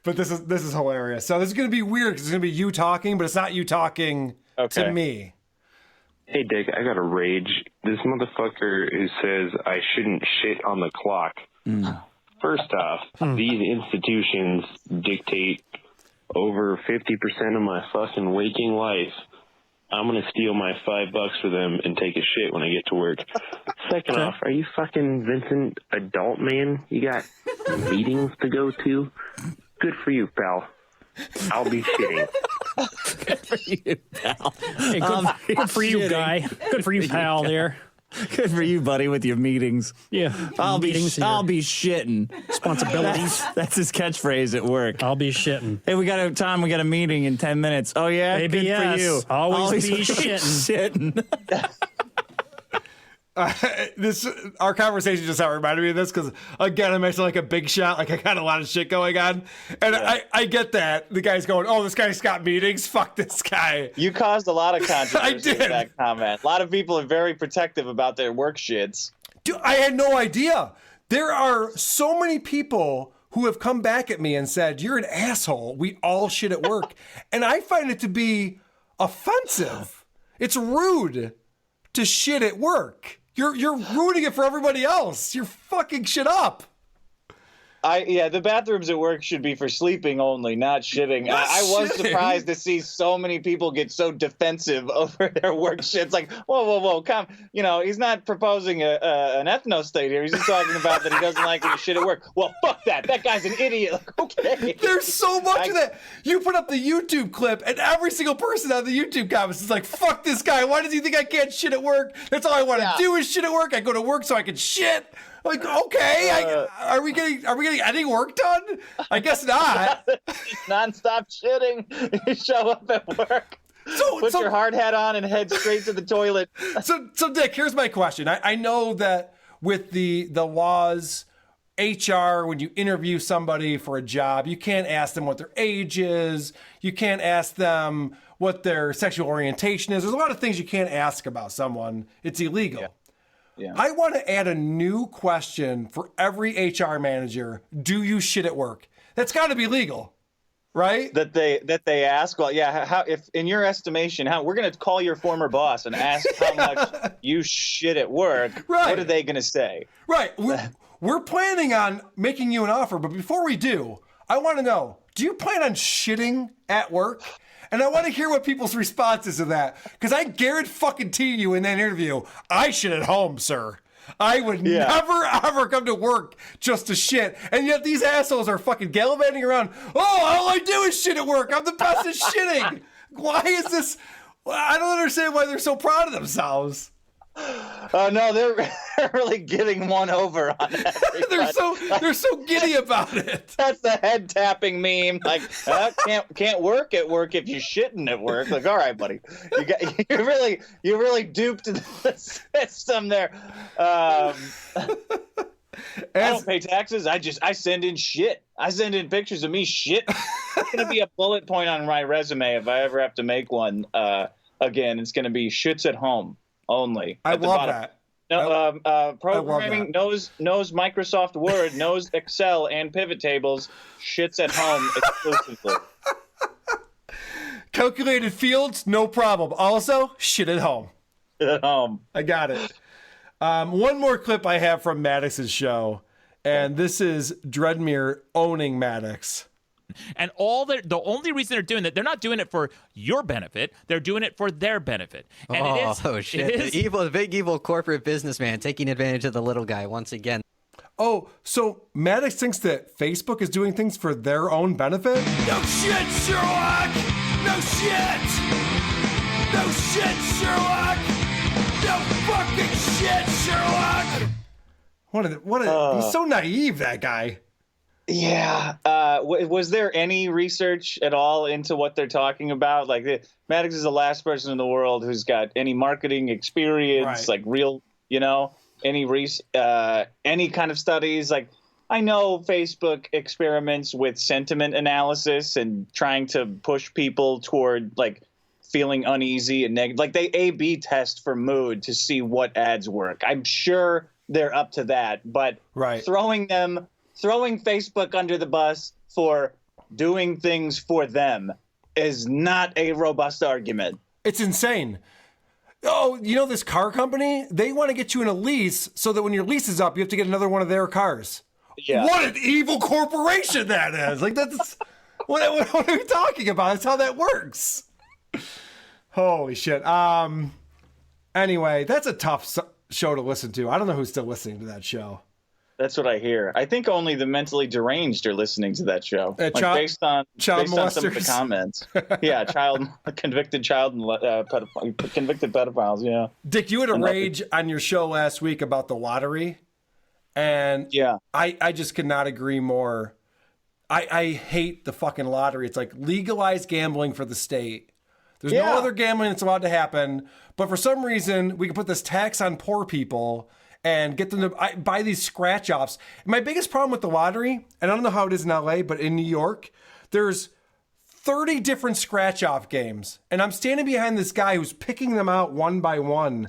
But this is hilarious. So this is going to be weird because it's going to be you talking, but it's not you talking to me. Hey, Dick, I got a rage. This motherfucker who says I shouldn't shit on the clock. First off, these institutions dictate over 50% of my fucking waking life. I'm going to steal my $5 for them and take a shit when I get to work. Second off, are you fucking Vincent adult man? You got meetings to go to? Good for you, pal. I'll be shitting. Good for you, pal. Hey, good for you, guy. Good for you, pal. There. Good for you, buddy, with your meetings. Yeah, I'll be shitting. Responsibilities. That's his catchphrase at work. I'll be shitting. Hey, we got a meeting in 10 minutes. Oh yeah, Maybe good yes. for you. Always be shitting. Our conversation just reminded me of this because again, I'm actually a big shot. I got a lot of shit going on, and I get that the guy's going, "Oh, this guy's got meetings. Fuck this guy." You caused a lot of controversy with that comment. A lot of people are very protective about their work shits. Dude, I had no idea. There are so many people who have come back at me and said, "You're an asshole. We all shit at work," and I find it to be offensive. It's rude to shit at work. You're ruining it for everybody else. You're fucking shit up. The bathrooms at work should be for sleeping only, not shitting. I was surprised to see so many people get so defensive over their work shit. It's whoa, come. He's not proposing an ethno state here. He's just talking about that he doesn't like when you shit at work. Well, fuck that. That guy's an idiot. Okay. There's so much of that. You put up the YouTube clip, and every single person on the YouTube comments is like, fuck this guy. Why does he think I can't shit at work? That's all I want to do is shit at work. I go to work so I can shit. Okay, are we getting any work done? I guess not. Non-stop shitting. You show up at work, put your hard hat on, and head straight to the toilet. So Dick, here's my question. I know that with the laws HR, when you interview somebody for a job, you can't ask them what their age is. You can't ask them what their sexual orientation is. There's a lot of things you can't ask about someone. It's illegal. Yeah. I want to add a new question for every HR manager. Do you shit at work? That's got to be legal, right? That they ask, well, yeah, how, if in your estimation, how we're going to call your former boss and ask how much you shit at work. Right. What are they going to say? Right. We're planning on making you an offer, but before we do, I want to know, do you plan on shitting at work? And I want to hear what people's responses to that. Because I guarantee you in that interview, I shit at home, sir. I would never, ever come to work just to shit. And yet these assholes are fucking gallivanting around. Oh, all I do is shit at work. I'm the best at shitting. Why is this? I don't understand why they're so proud of themselves. No, they're really getting one over on that. They're so giddy about it. That's the head tapping meme. Like, can't work at work if you're shitting at work. Like, all right, buddy, you really duped the system there. I don't pay taxes. I send in shit. I send in pictures of me shit. It's gonna be a bullet point on my resume if I ever have to make one again. It's gonna be shits at home only. I love that. No, programming knows Microsoft Word, knows Excel and pivot tables. Shits at home exclusively. Calculated fields, no problem. Also, shit at home. Shit at home. I got it. One more clip I have from Maddox's show, and this is Dreadmere owning Maddox. And the only reason they're doing that, they're not doing it for your benefit. They're doing it for their benefit. And shit! The big evil corporate businessman taking advantage of the little guy once again. Oh, so Maddox thinks that Facebook is doing things for their own benefit? No shit, Sherlock! No shit! No shit, Sherlock! No fucking shit, Sherlock! He's so naive, that guy. Yeah. Was there any research at all into what they're talking about? Like, Maddox is the last person in the world who's got any marketing experience, like real, any kind of studies. Like, I know Facebook experiments with sentiment analysis and trying to push people toward like feeling uneasy and negative. Like, they A/B test for mood to see what ads work. I'm sure they're up to that, but throwing Facebook under the bus for doing things for them is not a robust argument. It's insane. Oh, this car company? They want to get you in a lease so that when your lease is up, you have to get another one of their cars. Yeah. What an evil corporation that is. Like, that's what are we talking about? That's how that works. Holy shit. Anyway, that's a tough show to listen to. I don't know who's still listening to that show. That's what I hear. I think only the mentally deranged are listening to that show, based on some of the comments. Yeah, convicted pedophiles. Yeah. Dick, you had a rage on your show last week about the lottery, and I just could not agree more. I hate the fucking lottery. It's like legalized gambling for the state. There's no other gambling that's allowed to happen, but for some reason we can put this tax on poor people and get them to buy these scratch-offs. My biggest problem with the lottery, and I don't know how it is in LA, but in New York, there's 30 different scratch-off games. And I'm standing behind this guy who's picking them out one by one.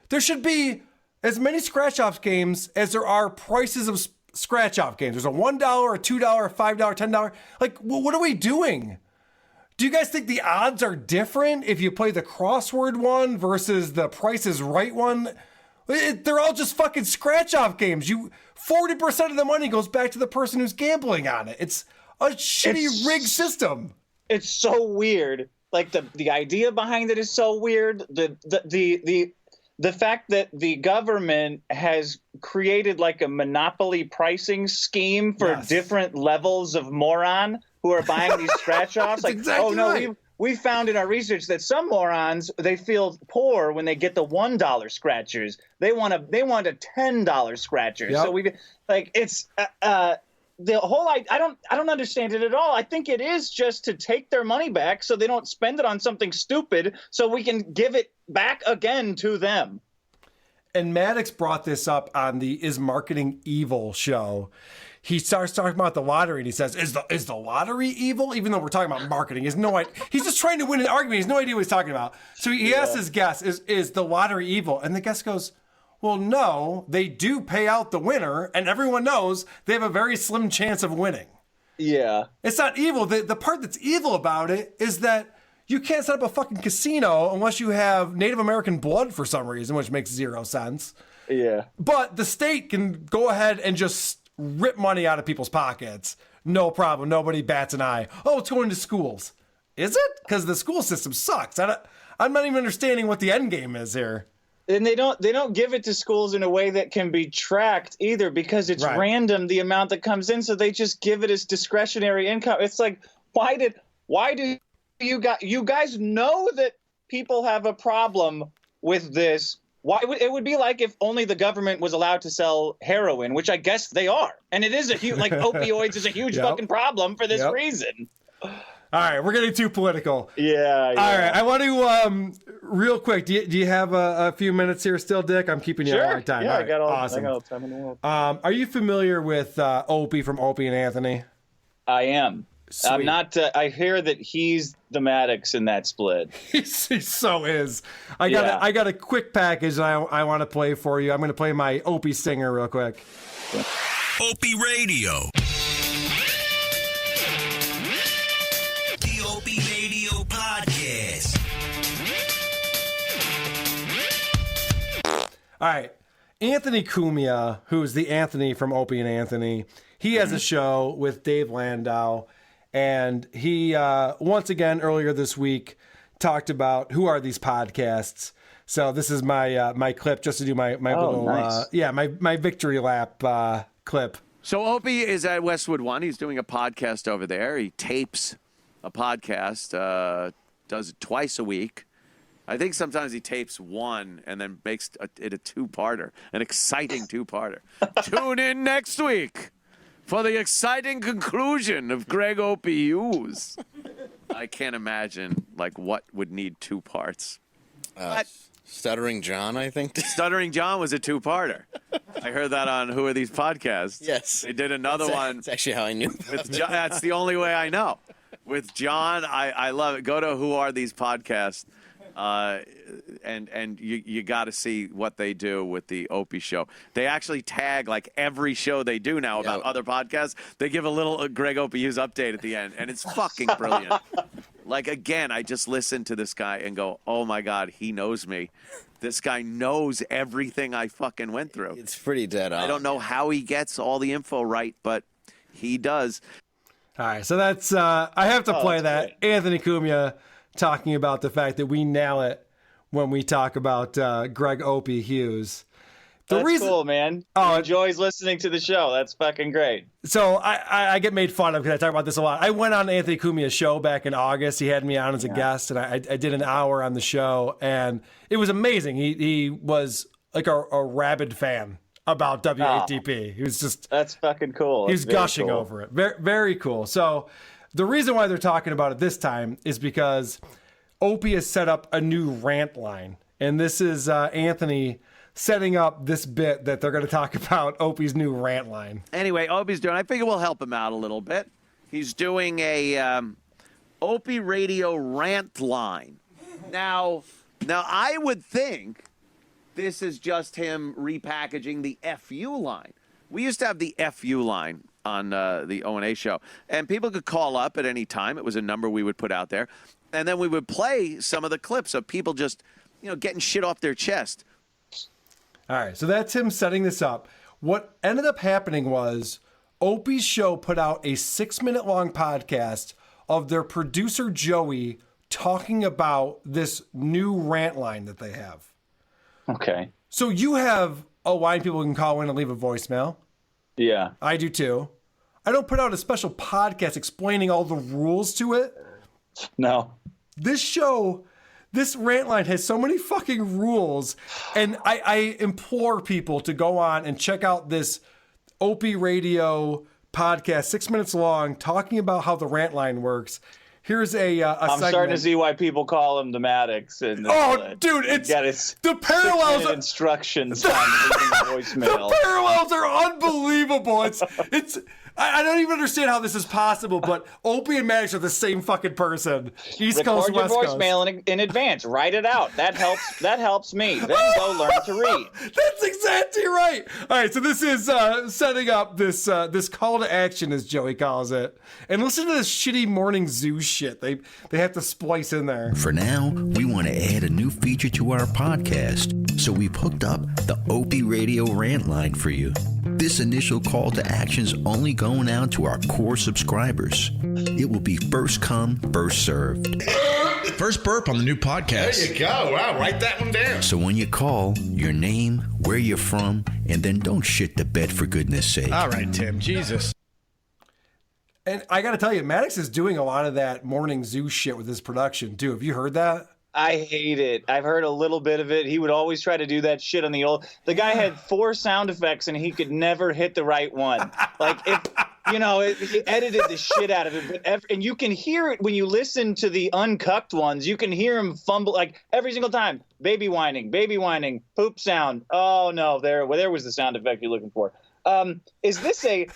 There should be as many scratch-off games as there are prices of scratch-off games. There's a $1, a $2, a $5, $10. Like, what are we doing? Do you guys think the odds are different if you play the crossword one versus the Price is Right one? They're all just fucking scratch-off games. 40% of the money goes back to the person who's gambling on it. It's a shitty rigged system. It's so weird. Like, the idea behind it is so weird. The fact that the government has created like a monopoly pricing scheme for different levels of moron who are buying these scratch-offs. Like, we found in our research that some morons, they feel poor when they get the $1 scratchers. They want a $10 scratcher. Yep. So it's the whole. I don't understand it at all. I think it is just to take their money back so they don't spend it on something stupid, so we can give it back again to them. And Maddox brought this up on the Is Marketing Evil show. He starts talking about the lottery, and he says, is the lottery evil? Even though we're talking about marketing. He's just trying to win an argument. He has no idea what he's talking about. So he asks his guest, is the lottery evil? And the guest goes, well, no, they do pay out the winner, and everyone knows they have a very slim chance of winning. Yeah. It's not evil. The part that's evil about it is that you can't set up a fucking casino unless you have Native American blood for some reason, which makes zero sense. Yeah. But the state can go ahead and just rip money out of people's pockets. No problem. Nobody bats an eye. Oh, it's going to schools. Is it? Because the school system sucks. I'm not even understanding what the end game is here. And they don't give it to schools in a way that can be tracked either, because it's random, the amount that comes in. So they just give it as discretionary income. It's like, why do you guys know that people have a problem with this? Why it would be like if only the government was allowed to sell heroin, which I guess they are. And it is a huge, like opioids is a huge fucking problem for this reason. All right, we're getting too political. Yeah. All right, I want to, real quick, do you have a few minutes here still, Dick? I'm keeping you a long time. Yeah, all right, awesome. I got all the time in the world. Are you familiar with Opie from Opie and Anthony? I am. Sweet. I'm not. I hear that he's the Maddox in that split. He so is. I got a quick package I want to play for you. I'm going to play my Opie singer real quick. Opie Radio. The Opie Radio Podcast. All right. Anthony Cumia, who's the Anthony from Opie and Anthony, he has a show with Dave Landau. And he, once again, earlier this week, talked about who are these podcasts. So this is my my clip, just to do my little, nice. my victory lap clip. So Opie is at Westwood One. He's doing a podcast over there. He tapes a podcast, does it twice a week. I think sometimes he tapes one and then makes it a two-parter, an exciting two-parter. Tune in next week for the exciting conclusion of Greg Opie Hughes. I can't imagine, what would need two parts. Stuttering John, I think. Stuttering John was a two-parter. I heard that on Who Are These Podcasts? Yes. They did another one. That's actually how I knew. With John, that's the only way I know. With John, I love it. Go to Who Are These Podcasts? And you got to see what they do with the Opie show. They actually tag every show they do now about other podcasts. They give a little Greg Opie Hughes update at the end, and it's fucking brilliant. Again, I just listen to this guy and go, oh my God, he knows me. This guy knows everything I fucking went through. It's pretty dead on. I don't know how he gets all the info right, but he does. All right, so that's I have to play that. Great. Anthony Cumia talking about the fact that we nail it when we talk about Greg Opie Hughes. That's cool, man. He enjoys listening to the show. That's fucking great. So I get made fun of because I talk about this a lot. I went on Anthony Cumia's show back in August. He had me on as a guest, and I did an hour on the show, and it was amazing. He was like a rabid fan about WATP. He was just... That's fucking cool. He was gushing over it. Very, very cool. So the reason why they're talking about it this time is because Opie has set up a new rant line. And this is Anthony setting up this bit that they're going to talk about Opie's new rant line. Anyway, Opie's doing, I figure we'll help him out a little bit. He's doing a Opie Radio rant line. Now I would think this is just him repackaging the FU line. We used to have the FU line on the O&A show, and people could call up at any time. It was a number we would put out there, and then we would play some of the clips of people just, getting shit off their chest. All right, so that's him setting this up. What ended up happening was Opie's show put out a 6-minute long podcast of their producer Joey talking about this new rant line that they have. Okay. So you have a line people can call in and leave a voicemail. Yeah. I do too. I don't put out a special podcast explaining all the rules to it. No. This show, this rant line has so many fucking rules, and I implore people to go on and check out this Opie Radio podcast, 6 minutes long, talking about how the rant line works. Here's a I'm segment. starting to see why people call him the Maddox. And dude, it's got his the parallels. Instructions on leaving a voicemail. The parallels are unbelievable. It's. I don't even understand how this is possible, but Opie and Maddox are the same fucking person. East Coast, Record your West Coast. voicemail in advance. Write it out. That helps. That helps me. Then go learn to read. That's exactly right. All right, so this is setting up this call to action, as Joey calls it. And listen to this shitty morning zoo shit. They have to splice in there. For now, we want to add a new feature to our podcast, so we've hooked up the Opie Radio rant line for you. This initial call to action's only going out to our core subscribers. It will be first come, first served. First burp on the new podcast. There you go. Wow, write that one down. So when you call, your name, where you're from, and then don't shit the bed for goodness sake. All right, Tim. Jesus. And I got to tell you, Maddox is doing a lot of that morning zoo shit with his production, too. Have you heard that? I hate it. I've heard a little bit of it. He would always try to do that shit on the old. The guy had 4 sound effects and he could never hit the right one. Like if he edited the shit out of it. But and you can hear it when you listen to the uncucked ones. You can hear him fumble like every single time. Baby whining, poop sound. Oh no, there was the sound effect you're looking for. Is this a?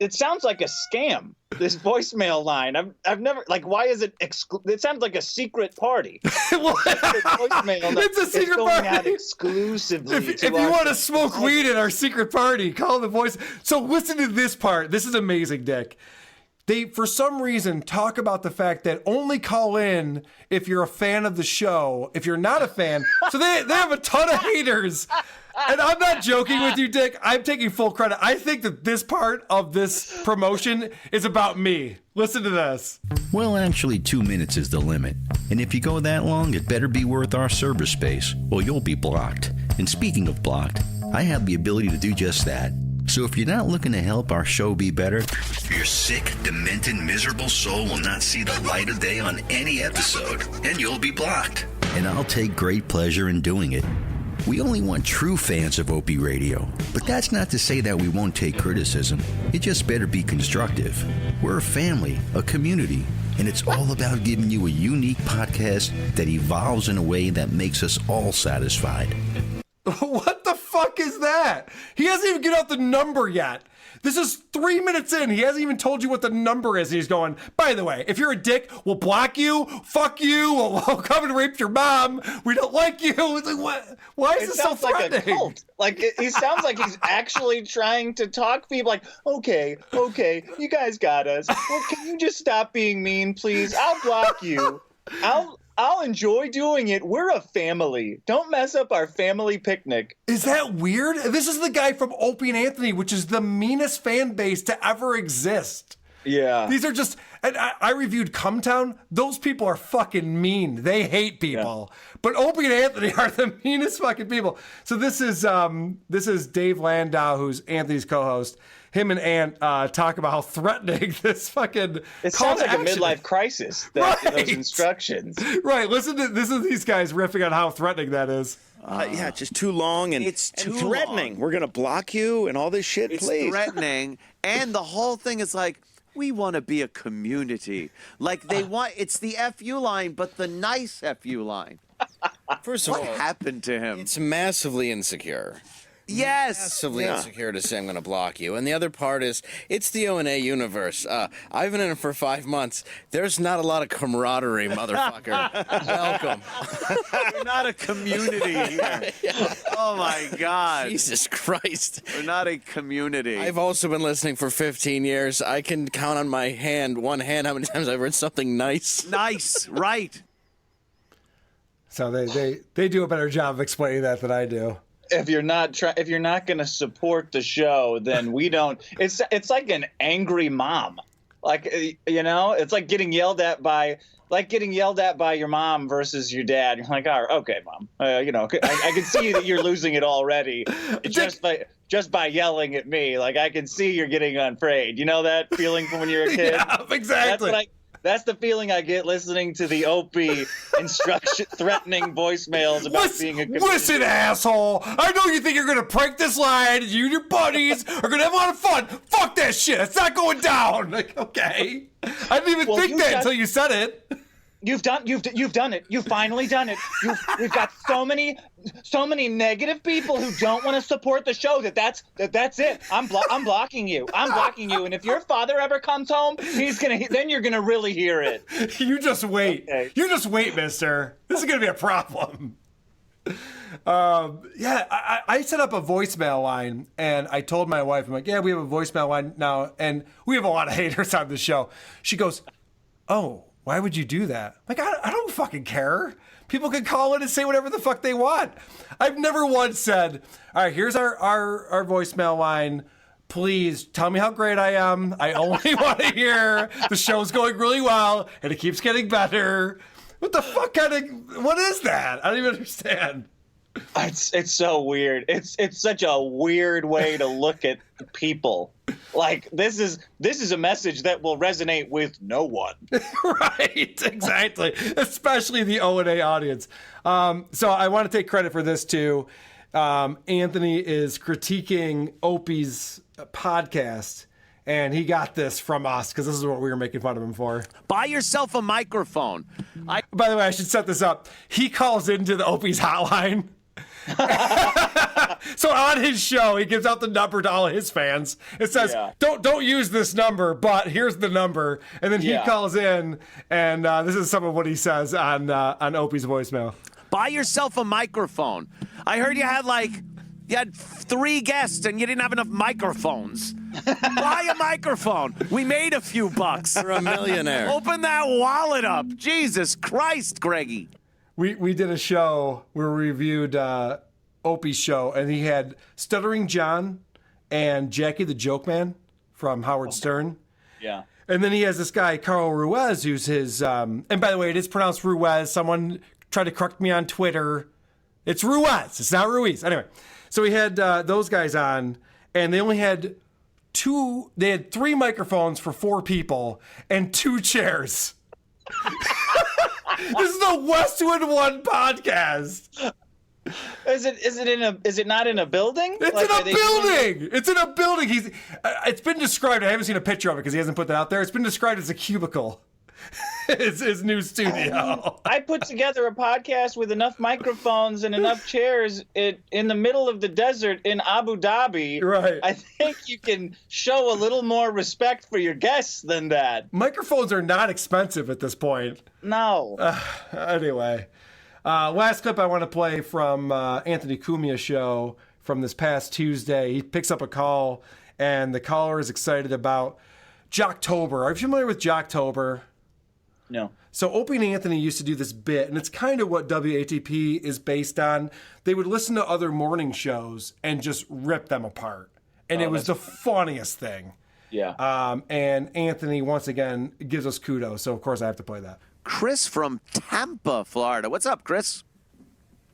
It sounds like a scam. This voicemail line. I've never why is it? It sounds like a secret party. It's a secret going party. out exclusively. If you want to smoke weed at our secret party, call the voice. So listen to this part. This is amazing, Dick. They, for some reason, talk about the fact that only call in if you're a fan of the show. If you're not a fan, so they have a ton of haters. And I'm not joking with you, Dick. I'm taking full credit. I think that this part of this promotion is about me. Listen to this. Well, actually, 2 minutes is the limit. And if you go that long, it better be worth our server space, or you'll be blocked. And speaking of blocked, I have the ability to do just that. So if you're not looking to help our show be better, your sick, demented, miserable soul will not see the light of day on any episode, and you'll be blocked. And I'll take great pleasure in doing it. We only want true fans of Opie Radio, but that's not to say that we won't take criticism. It just better be constructive. We're a family, a community, and it's all about giving you a unique podcast that evolves in a way that makes us all satisfied. What the fuck is that? He hasn't even given out the number yet. This is 3 minutes in. He hasn't even told you what the number is. And he's going, by the way, if you're a dick, we'll block you, fuck you, we'll come and rape your mom. We don't like you. It's like, what? Why is this so threatening? Like a cult. He sounds like he's actually trying to talk people like, okay, you guys got us. Well, can you just stop being mean, please? I'll block you. I'll enjoy doing it. We're a family. Don't mess up our family picnic. Is that weird? This is the guy from Opie and Anthony, which is the meanest fan base to ever exist. Yeah. These are just, and I reviewed Cumtown. Those people are fucking mean. They hate people. Yeah. But Opie and Anthony are the meanest fucking people. So this is Dave Landau, who's Anthony's co-host. Him and Ant talk about how threatening this fucking it sounds like a midlife crisis. Those instructions. Right. Listen to these guys riffing on how threatening that is. Yeah, just too long and it's too threatening. Long. We're gonna block you and all this shit. It's please. Threatening, and the whole thing is like, we want to be a community. Like they want. It's the FU line, but the nice FU line. First of all, what happened to him? It's massively insecure. Yes. Massively insecure to say I'm going to block you. And the other part is, it's the O&A universe. I've been in it for 5 months. There's not a lot of camaraderie, motherfucker. Welcome. We're not a community here. Yeah. Oh, my God. Jesus Christ. We're not a community. I've also been listening for 15 years. I can count on one hand, how many times I've heard something nice. Nice, right. So they do a better job of explaining that than I do. If you're not going to support the show, then we don't. It's like an angry mom, it's like getting yelled at by your mom versus your dad. You're like, oh, okay, mom, I can see that you're losing it already just by yelling at me. Like I can see you're getting unafraid. You know that feeling from when you're a kid. Yeah, exactly. That's the feeling I get listening to the Opie threatening voicemails about being a comedian. Listen, asshole. I know you think you're gonna prank this line. You and your buddies are gonna have a lot of fun. Fuck that shit. It's not going down. Like, okay. I didn't even think that until you said it. You've done it. You've finally done it. We've got so many negative people who don't want to support the show that's it. I'm blocking you. I'm blocking you. And if your father ever comes home, then you're gonna really hear it. You just wait. Okay. You just wait, mister. This is gonna be a problem. I set up a voicemail line, and I told my wife, I'm like, yeah, we have a voicemail line now, and we have a lot of haters on the show. She goes, oh, why would you do that? Like, I don't fucking care. People can call in and say whatever the fuck they want. I've never once said, all right, here's our voicemail line. Please tell me how great I am. I only want to hear the show's going really well, and it keeps getting better. What the fuck what is that? I don't even understand. It's so weird. It's such a weird way to look at people. Like, this is a message that will resonate with no one. Right, exactly. Especially the O&A audience. So I want to take credit for this too. Anthony is critiquing Opie's podcast, and he got this from us because this is what we were making fun of him for. Buy yourself a microphone. By the way, I should set this up. He calls into the Opie's hotline. So on his show, he gives out the number to all his fans. It says, don't use this number, but here's the number. And then he calls in, and this is some of what he says on Opie's voicemail. Buy yourself a microphone. I heard you had 3 guests and you didn't have enough microphones. Buy a microphone. We made a few bucks. You're a millionaire. Open that wallet up. Jesus Christ, Greggy. We did a show where we reviewed Opie's show, and he had Stuttering John and Jackie the Joke Man from Howard Stern. Yeah. And then he has this guy, Carl Ruiz, who's his... and by the way, it is pronounced Ruiz. Someone tried to correct me on Twitter. It's Ruiz. It's not Ruiz. Anyway, so he had those guys on, and they only had 3 microphones for 4 people and 2 chairs. This is the Westwood One podcast. Is it not in a building? It's in a building. It's in a building. It's been described. I haven't seen a picture of it because he hasn't put that out there. It's been described as a cubicle. It's his new studio. I put together a podcast with enough microphones and enough chairs in the middle of the desert in Abu Dhabi. Right. I think you can show a little more respect for your guests than that. Microphones are not expensive at this point. No. Anyway, last clip I want to play from Anthony Cumia Show from this past Tuesday. He picks up a call, and the caller is excited about Jocktober. Are you familiar with Jocktober? No. So Opie and Anthony used to do this bit, and it's kind of what WATP is based on. They would listen to other morning shows and just rip them apart. And it was the funniest thing. Yeah. And Anthony, once again, gives us kudos. So, of course, I have to play that. Chris from Tampa, Florida. What's up, Chris?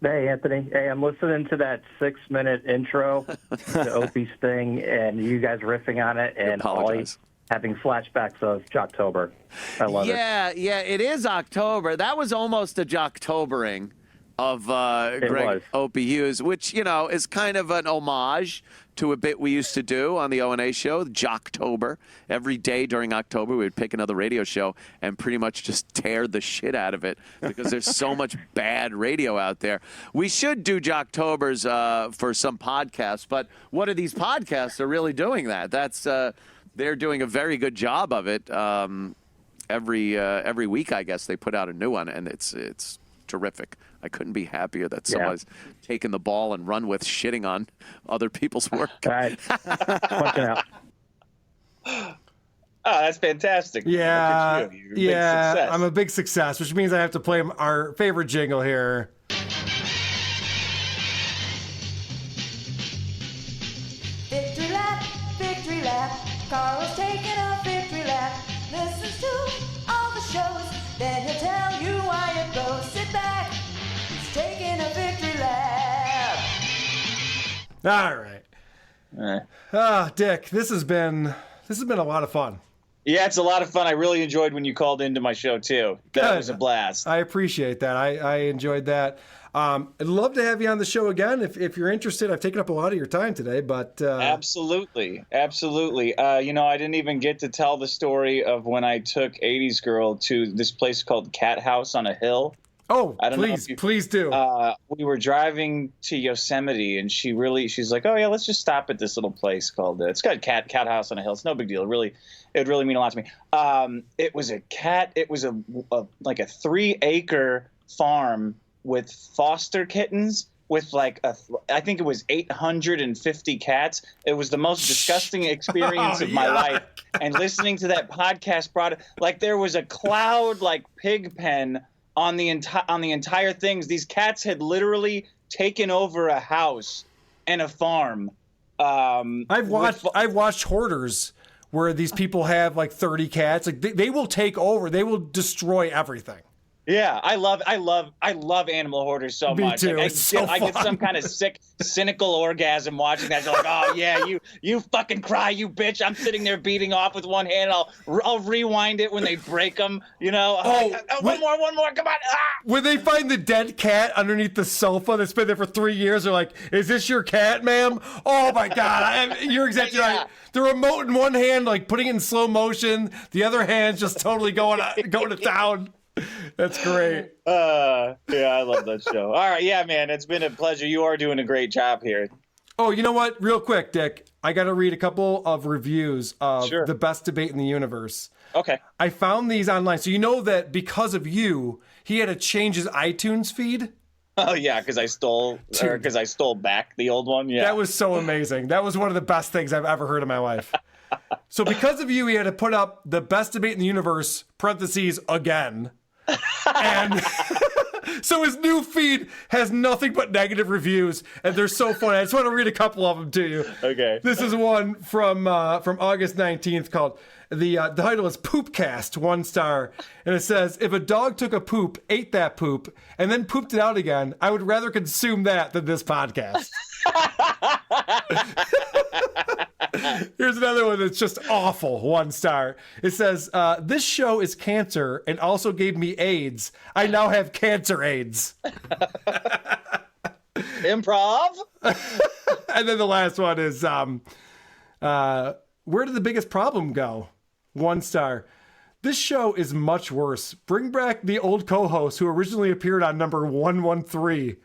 Hey, Anthony. Hey, I'm listening to that 6-minute intro to Opie's thing, and you guys riffing on it, and always having flashbacks of Jocktober. I love it. Yeah, it is October. That was almost a Jocktobering of Greg Opie Hughes, which, is kind of an homage to a bit we used to do on the O&A show, Jocktober. Every day during October, we would pick another radio show and pretty much just tear the shit out of it because there's so much bad radio out there. We should do Jocktobers for some podcasts, but what are these podcasts? They're really doing that. That's... They're doing a very good job of it. Every week, I guess, they put out a new one, and it's terrific. I couldn't be happier that somebody's taken the ball and run with shitting on other people's work. All right. Watching out. Oh, that's fantastic. Yeah, You're a big success. I'm a big success, which means I have to play our favorite jingle here. Victory lap, victory lap. Carl's taking a victory lap. Listens to all the shows, then he'll tell you why it goes. Sit back, he's taking a victory lap. All right. Dick, this has been a lot of fun. Yeah, it's a lot of fun. I really enjoyed when you called into my show, too. That was a blast. I appreciate that. I enjoyed that. I'd love to have you on the show again if you're interested. I've taken up a lot of your time today, but... Absolutely. I didn't even get to tell the story of when I took 80s Girl to this place called Cat House on a Hill. Oh, I don't please do. We were driving to Yosemite, and she's like, oh, yeah, let's just stop at this little place called... it's got Cat House on a Hill. It's no big deal. It would really mean a lot to me. It was a 3-acre farm with foster kittens with I think it was 850 cats. It was the most disgusting experience of my life. And listening to that podcast brought it, there was a cloud pig pen on the entire things. These cats had literally taken over a house and a farm. I've watched Hoarders where these people have 30 cats. They will take over. They will destroy everything. Yeah, I love Animal Hoarders so Me much. too. I It's get some kind of sick, cynical orgasm watching that. You're like, oh yeah, you fucking cry, you bitch. I'm sitting there beating off with one hand. I'll rewind it when they break them. One more, come on. Ah! When they find the dead cat underneath the sofa that's been there for 3 years, they're like, "Is this your cat, ma'am?" Oh my god, you're exactly right. The remote in one hand, putting it in slow motion. The other hand's just totally going to town. That's great. Yeah, I love that show. All right, yeah, man, it's been a pleasure. You are doing a great job here. Oh, you know what? Real quick, Dick, I got to read a couple of reviews of the best debate in the universe. Okay. I found these online. So you know that because of you, he had to change his iTunes feed? Oh, yeah, because I stole back the old one. Yeah. That was so amazing. That was one of the best things I've ever heard in my life. So because of you, he had to put up the best debate in the universe, parentheses, again. And so his new feed has nothing but negative reviews, and they're so funny. I just want to read a couple of them to you. Okay. This is one from August 19th called, the title is Poopcast, 1 star. And it says, if a dog took a poop, ate that poop, and then pooped it out again, I would rather consume that than this podcast. Here's another one that's just awful, 1 star. It says, this show is cancer and also gave me AIDS. I now have cancer AIDS. Improv. And then the last one is, where did the biggest problem go? 1 star. This show is much worse. Bring back the old co-host who originally appeared on number 113.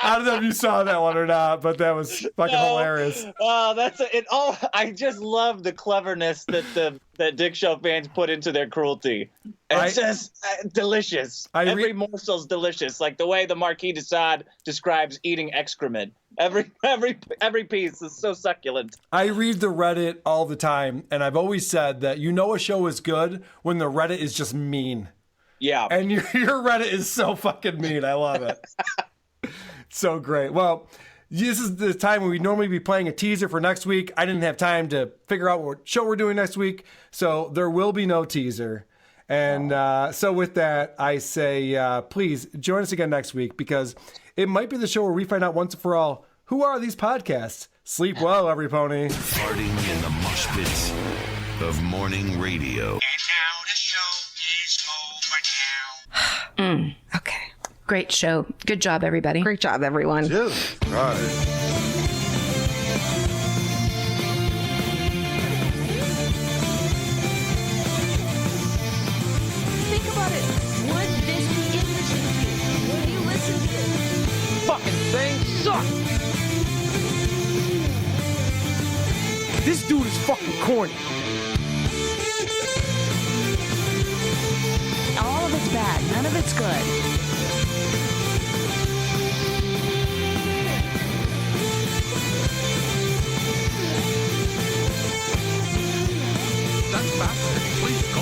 I don't know if you saw that one or not, but that was fucking hilarious. Oh, that's it. Oh, I just love the cleverness that Dick Show fans put into their cruelty. It's just delicious. Every morsel's delicious, like the way the Marquis de Sade describes eating excrement. Every piece is so succulent. I read the Reddit all the time, and I've always said that a show is good when the Reddit is just mean. Yeah. And your Reddit is so fucking mean. I love it. So great. Well, this is the time when we'd normally be playing a teaser for next week. I didn't have time to figure out what show we're doing next week, so there will be no teaser. And so with that, I say, please join us again next week, because it might be the show where we find out once and for all, who are these podcasts? Sleep well, every pony. Farting in the mosh pits of morning radio. Okay. Great show. Good job, everybody. Great job, everyone. Right. Think about it. Would this be interesting to you? Would you listen to this? Fucking thing sucks. This dude is fucking corny. All of it's bad. None of it's good. That's fascinating. Please go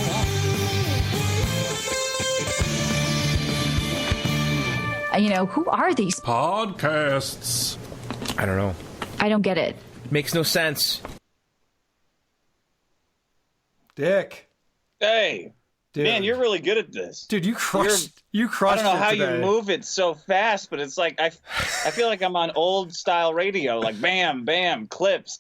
on. Who are these Podcasts. I don't know. I don't get it. Makes no sense. Dick. Hey. Man, you're really good at this. Dude, you crushed I don't know how today. you move it so fast, but it's like I feel like I'm on old style radio, like bam, bam, clips.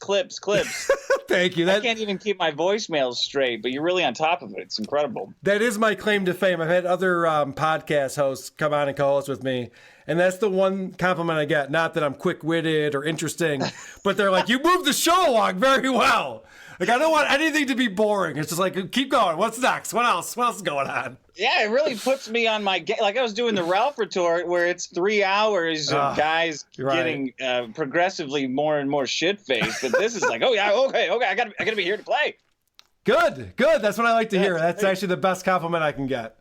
Thank you. I can't even keep my voicemails straight, but you're really on top of it. It's incredible. That is my claim to fame. I've had other podcast hosts come on and co-host with me, and that's the one compliment I get. Not that I'm quick-witted or interesting, but they're like, you move the show along very well. Like, I don't want anything to be boring. It's just like, keep going. What's next? What else? What else is going on? Yeah, it really puts me on my game. Like I was doing the Ralph retort where it's 3 hours of guys getting progressively more and more shit-faced. But this is like, oh, yeah, okay, I gotta be here to play. Good. That's what I like to hear. That's actually the best compliment I can get.